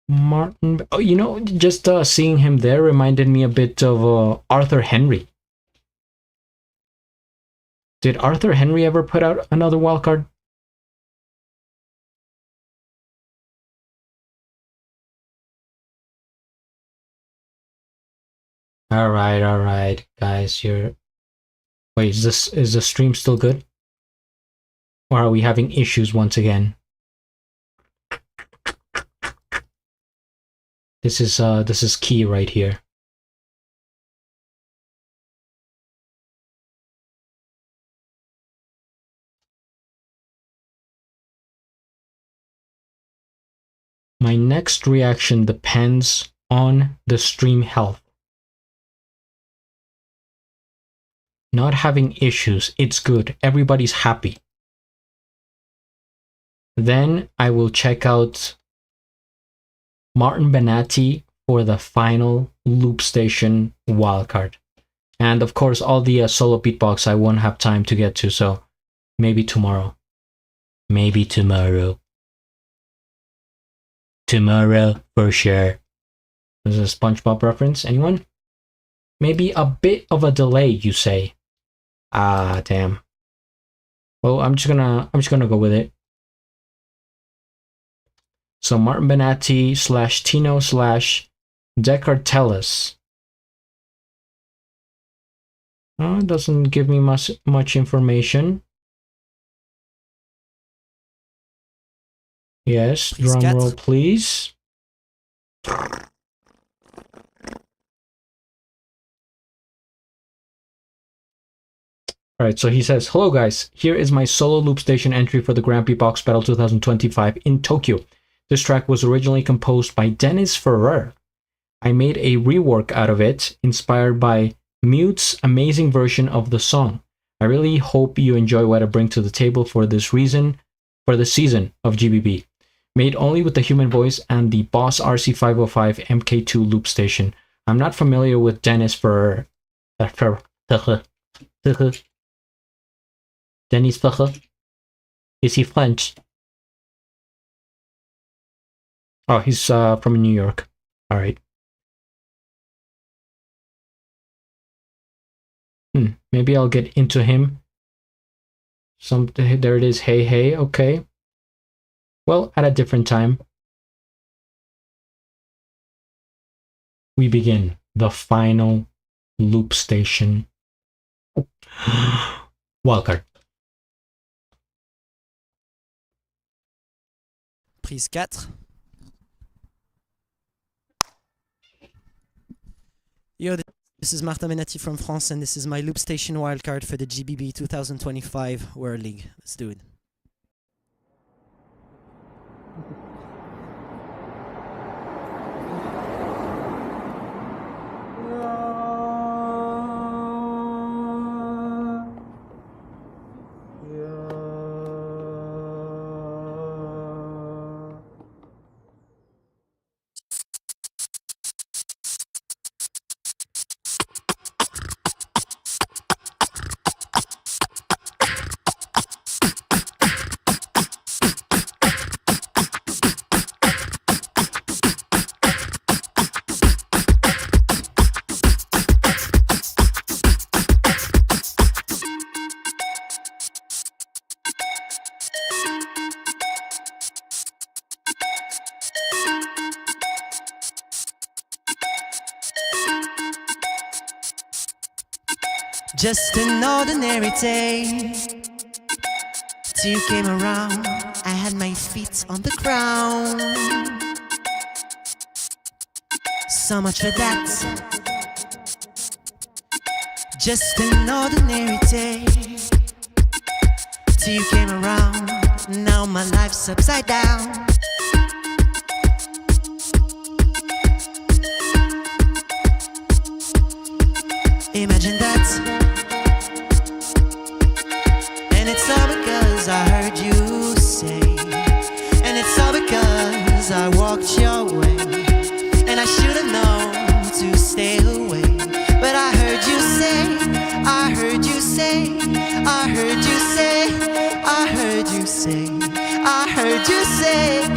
Martin. Oh, you know, just seeing him there reminded me a bit of Arthur Henry. Did Arthur Henry ever put out another wildcard? All right, guys. You're. Wait, is the stream still good? Or are we having issues once again? This is key right here. My next reaction depends on the stream health. Not having issues, it's good. Everybody's happy. Then I will check out Martin Benatti for the final loop station wildcard. And of course, all the solo beatbox I won't have time to get to, so maybe tomorrow. Maybe tomorrow. Tomorrow for sure. There's a SpongeBob reference. Anyone? Maybe a bit of a delay, you say. Ah, damn. Well, I'm just gonna go with it. So Martin Benatti / Tino / Descartes. It doesn't give me much information. Yes, drum roll, please. Alright, so he says, hello guys, here is my solo loop station entry for the Grand Beatbox Battle 2025 in Tokyo. This track was originally composed by Dennis Ferrer. I made a rework out of it, inspired by Mute's amazing version of the song. I really hope you enjoy what I bring to the table for the season of GBB. Made only with the human voice and the Boss RC505 MK2 loop station. I'm not familiar with Dennis Ferrer. Dennis Ferrer? Is he French? Oh, he's from New York. Alright. Maybe I'll get into him. There it is. Hey, hey. Okay. Well, at a different time. We begin the final loop station wildcard. Prise 4. Yo, this is Martin Benatti from France, and this is my loop station wildcard for the GBB 2025 World League. Let's do it. Just an ordinary day. Till you came around, I had my feet on the ground. So much for that. Just an ordinary day. Till you came around, now my life's upside down. Imagine that. And it's all because I heard you say. And it's all because I walked your way. And I should have known to stay away. But I heard you say, I heard you say, I heard you say, I heard you say, I heard you say,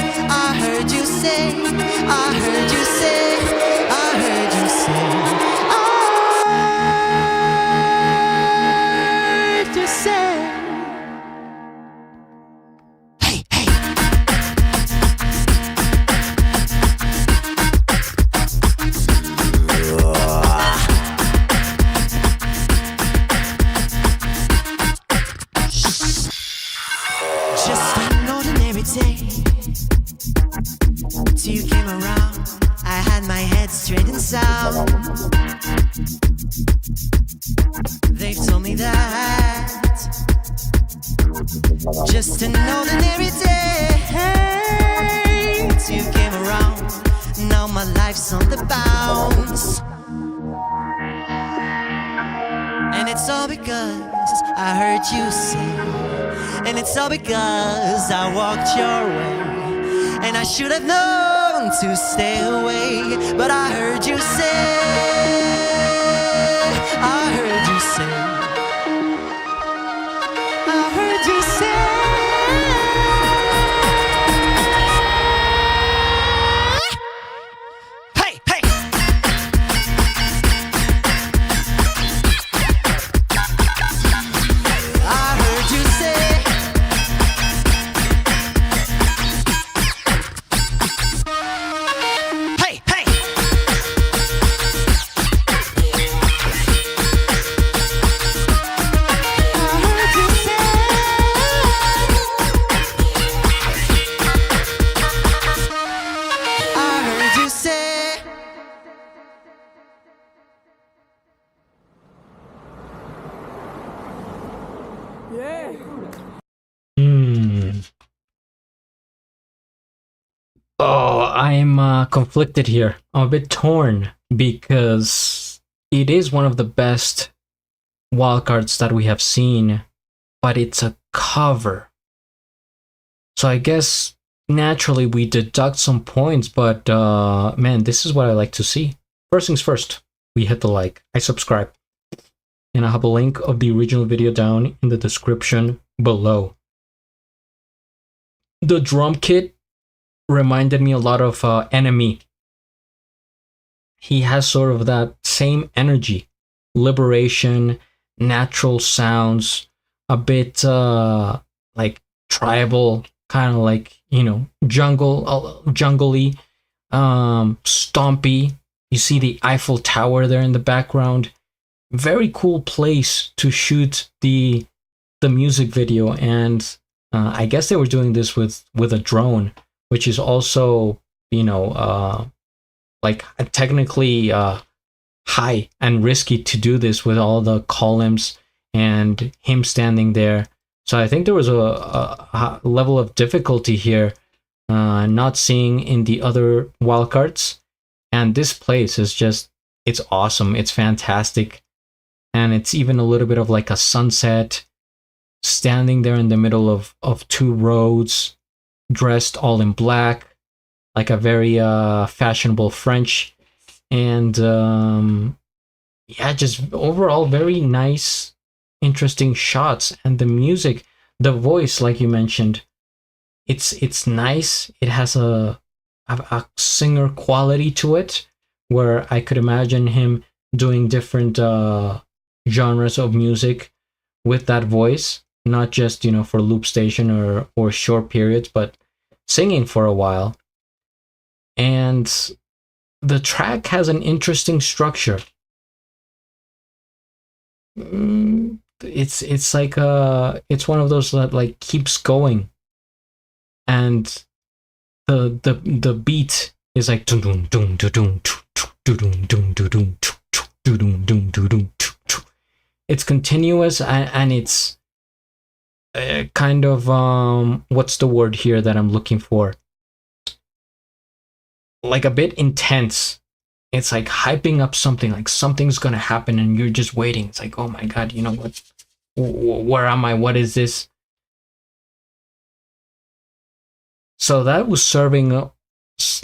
till you came around. I had my head straight and sound. They've told me that just an ordinary day till you came around. Now my life's on the bounce, and it's all because I heard you say, and it's all because I walked your way, and I should have known to stay away, but I heard you say, I heard you say, I heard you say. Oh, I'm conflicted here. I'm a bit torn because it is one of the best wildcards that we have seen, but it's a cover. So I guess naturally we deduct some points, but man, this is what I like to see. First things first, we hit the like, I subscribe, and I have a link of the original video down in the description below. The drum kit reminded me a lot of Enemy. He has sort of that same energy, liberation, natural sounds, a bit like tribal, kind of like, you know, jungly, stompy. You see the Eiffel Tower there in the background. Very cool place to shoot the music video, and I guess they were doing this with a drone, which is also, you know, like technically high and risky to do this with all the columns and him standing there. So I think there was a level of difficulty here not seeing in the other wildcards. And this place is just, it's awesome. It's fantastic. And it's even a little bit of like a sunset, standing there in the middle of two roads, dressed all in black, like a very fashionable French. And yeah, just overall very nice, interesting shots. And the music, the voice, like you mentioned, it's nice. It has a singer quality to it, where I could imagine him doing different genres of music with that voice, not just, you know, for loop station or short periods, but singing for a while. And the track has an interesting structure. It's like it's one of those that like keeps going, and the beat is like dum dum dum dum dum dum dum dum. It's continuous, and it's kind of what's the word here that I'm looking for? Like a bit intense. It's like hyping up something, like something's gonna happen, and you're just waiting. It's like, oh my god, you know what? Where am I? What is this? So that was serving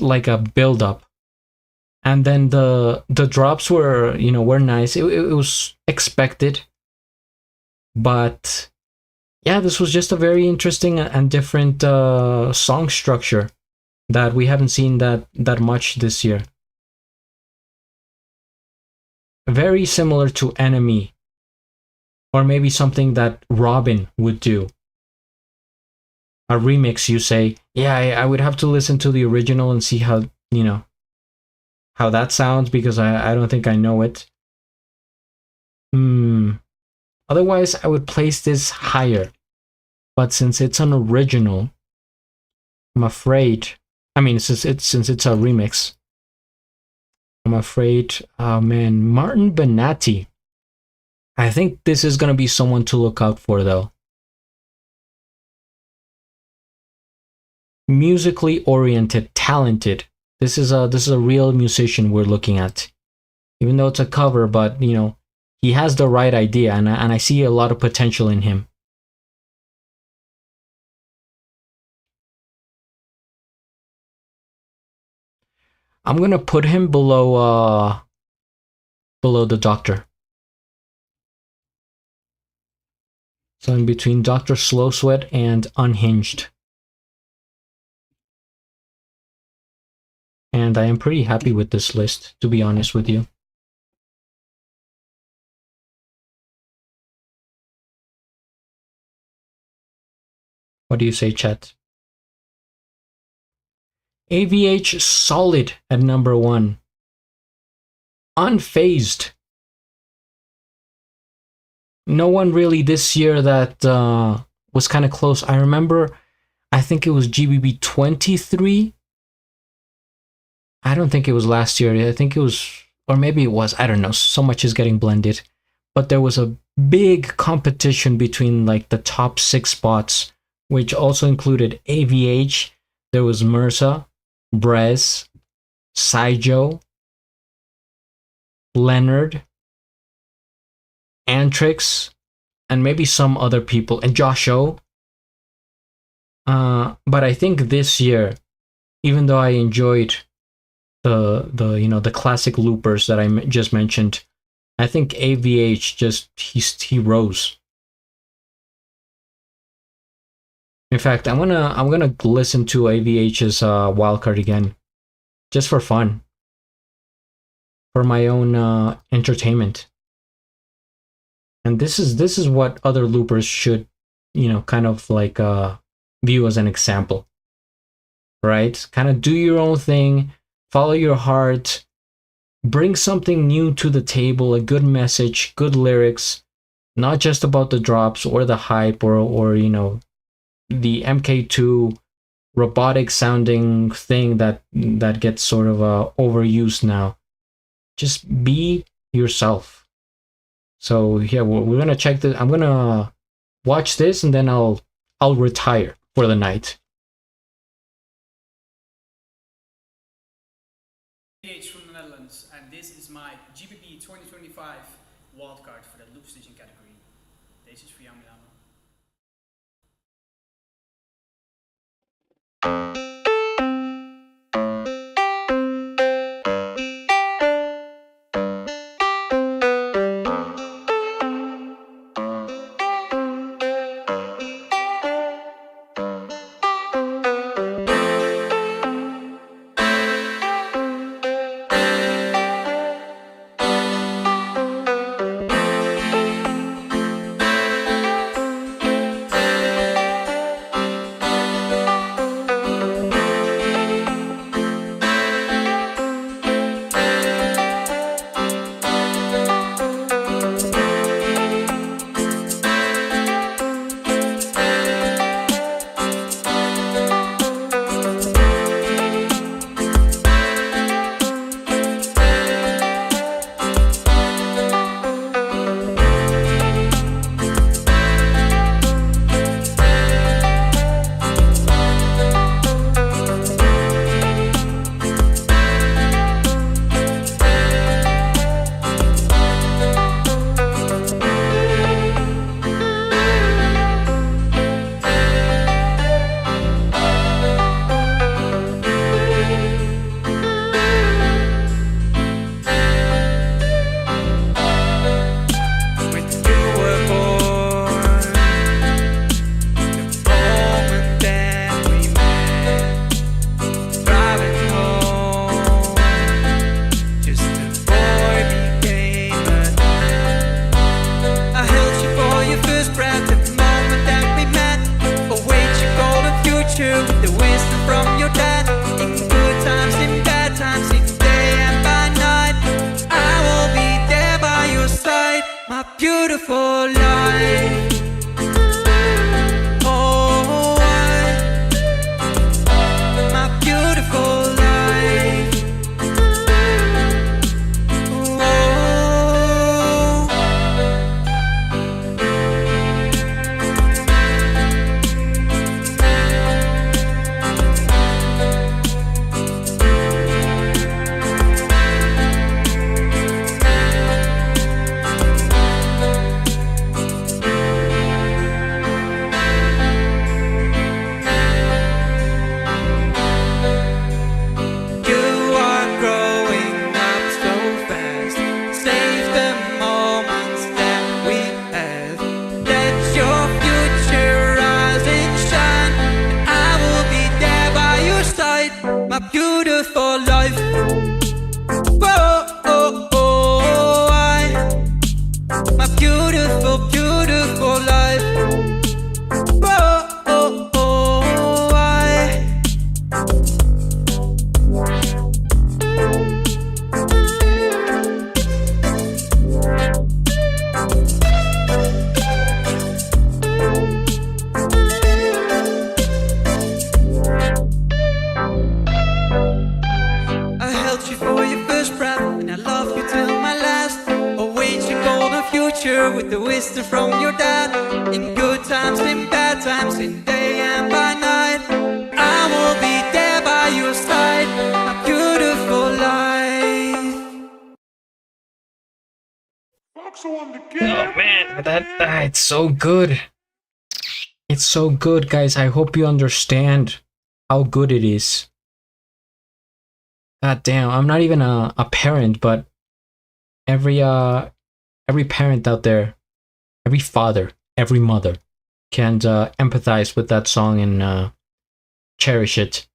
like a build up, and then the drops were, you know, were nice. It was expected, but yeah, this was just a very interesting and different song structure that we haven't seen that much this year. Very similar to Enemy, or maybe something that Robin would do. A remix, you say? Yeah, I would have to listen to the original and see how, you know, how that sounds, because I don't think I know it. Otherwise, I would place this higher. But since it's an original, I'm afraid I mean, since it's a remix. I'm afraid, man, Martin Benatti. I think this is gonna be someone to look out for, though. Musically oriented, talented. This is a real musician we're looking at. Even though it's a cover, but you know, he has the right idea, and I see a lot of potential in him. I'm gonna put him below the Doctor. So in between Dr. Slow Sweat and Unhinged. And I am pretty happy with this list, to be honest with you. What do you say, chat? AVH solid at number 1. Unfazed. No one really this year that was kind of close. I remember, I think it was GBB23. I don't think it was last year. I think it was, or maybe it was. I don't know. So much is getting blended. But there was a big competition between like the top 6 spots, which also included AVH. There was Mursa, Brez, Saijo, Leonard, Antrix, and maybe some other people, and Josh O. But I think this year, even though I enjoyed the classic loopers that I just mentioned, I think AVH he rose. In fact, I'm gonna listen to AVH's wildcard again, just for fun, for my own entertainment. And this is what other loopers should, kind of like view as an example, right? Kind of do your own thing, follow your heart, bring something new to the table, a good message, good lyrics, not just about the drops or the hype or the MK2 robotic sounding thing that gets sort of overused now. Just be yourself. So yeah, we're gonna check this. I'm gonna watch this and then I'll retire for the night. From the Netherlands, and this is my GBB 2025 wildcard for the loopstation category. Deze is voor jou, Milano. my beautiful life. Whoa, oh, oh, my beautiful, beautiful life. Whoa, oh, oh, I held you for your first breath, and I love you till my last. Await your golden future with the wisdom from your dad. In good times, in bad times, in day and by night, I will be there by your side, my beautiful life. Oh man, it's so good. It's so good, guys. I hope you understand how good it is. God damn, I'm not even a parent, but every parent out there, every father, every mother can empathize with that song and cherish it.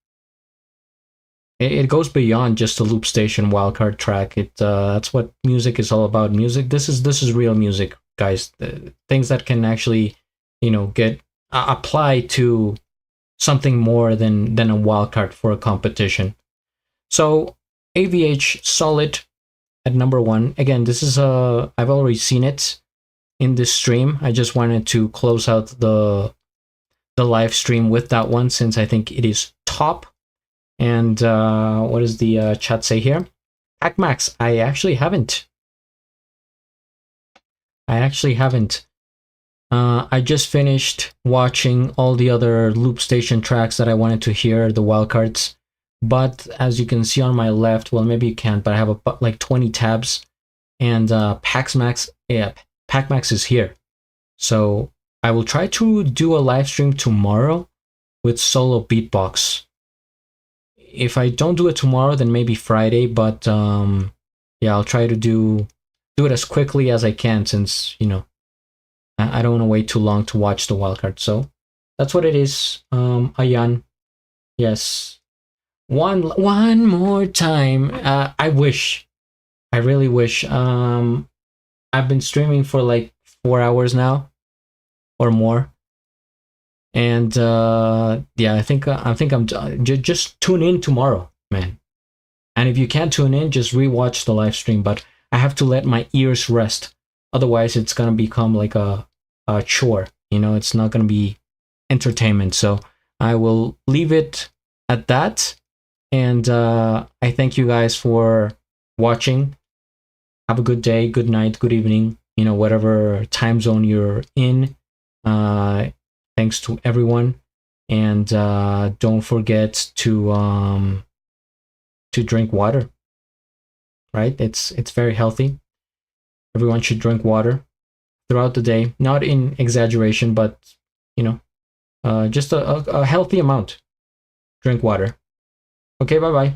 It goes beyond just a loop station wildcard track. That's what music is all about. Music. This is real music, guys. Things that can actually, get apply to something more than a wildcard for a competition. So AVH solid at number 1. Again, this is I've already seen it in this stream. I just wanted to close out the live stream with that one since I think it is top. And what does the chat say here? Pac-Max, I actually haven't. I just finished watching all the other loop station tracks that I wanted to hear, the wildcards. But as you can see on my left, well, maybe you can't, but I have like 20 tabs, and Pac-Max is here. So I will try to do a live stream tomorrow with solo beatbox. If I don't do it tomorrow, then maybe Friday, but yeah, I'll try to do it as quickly as I can, since, I don't want to wait too long to watch the wildcard. So that's what it is. Ayan, yes. One more time. I really wish. I've been streaming for like 4 hours now, or more, and yeah, I think I'm just tune in tomorrow, man. And if you can't tune in, just rewatch the live stream. But I have to let my ears rest, otherwise it's gonna become like a chore. It's not gonna be entertainment. So I will leave it at that. And I thank you guys for watching. Have a good day, good night, good evening, whatever time zone you're in. Thanks to everyone. And don't forget to drink water, right? It's very healthy. Everyone should drink water throughout the day. Not in exaggeration, but, just a healthy amount. Drink water. Okay, bye-bye.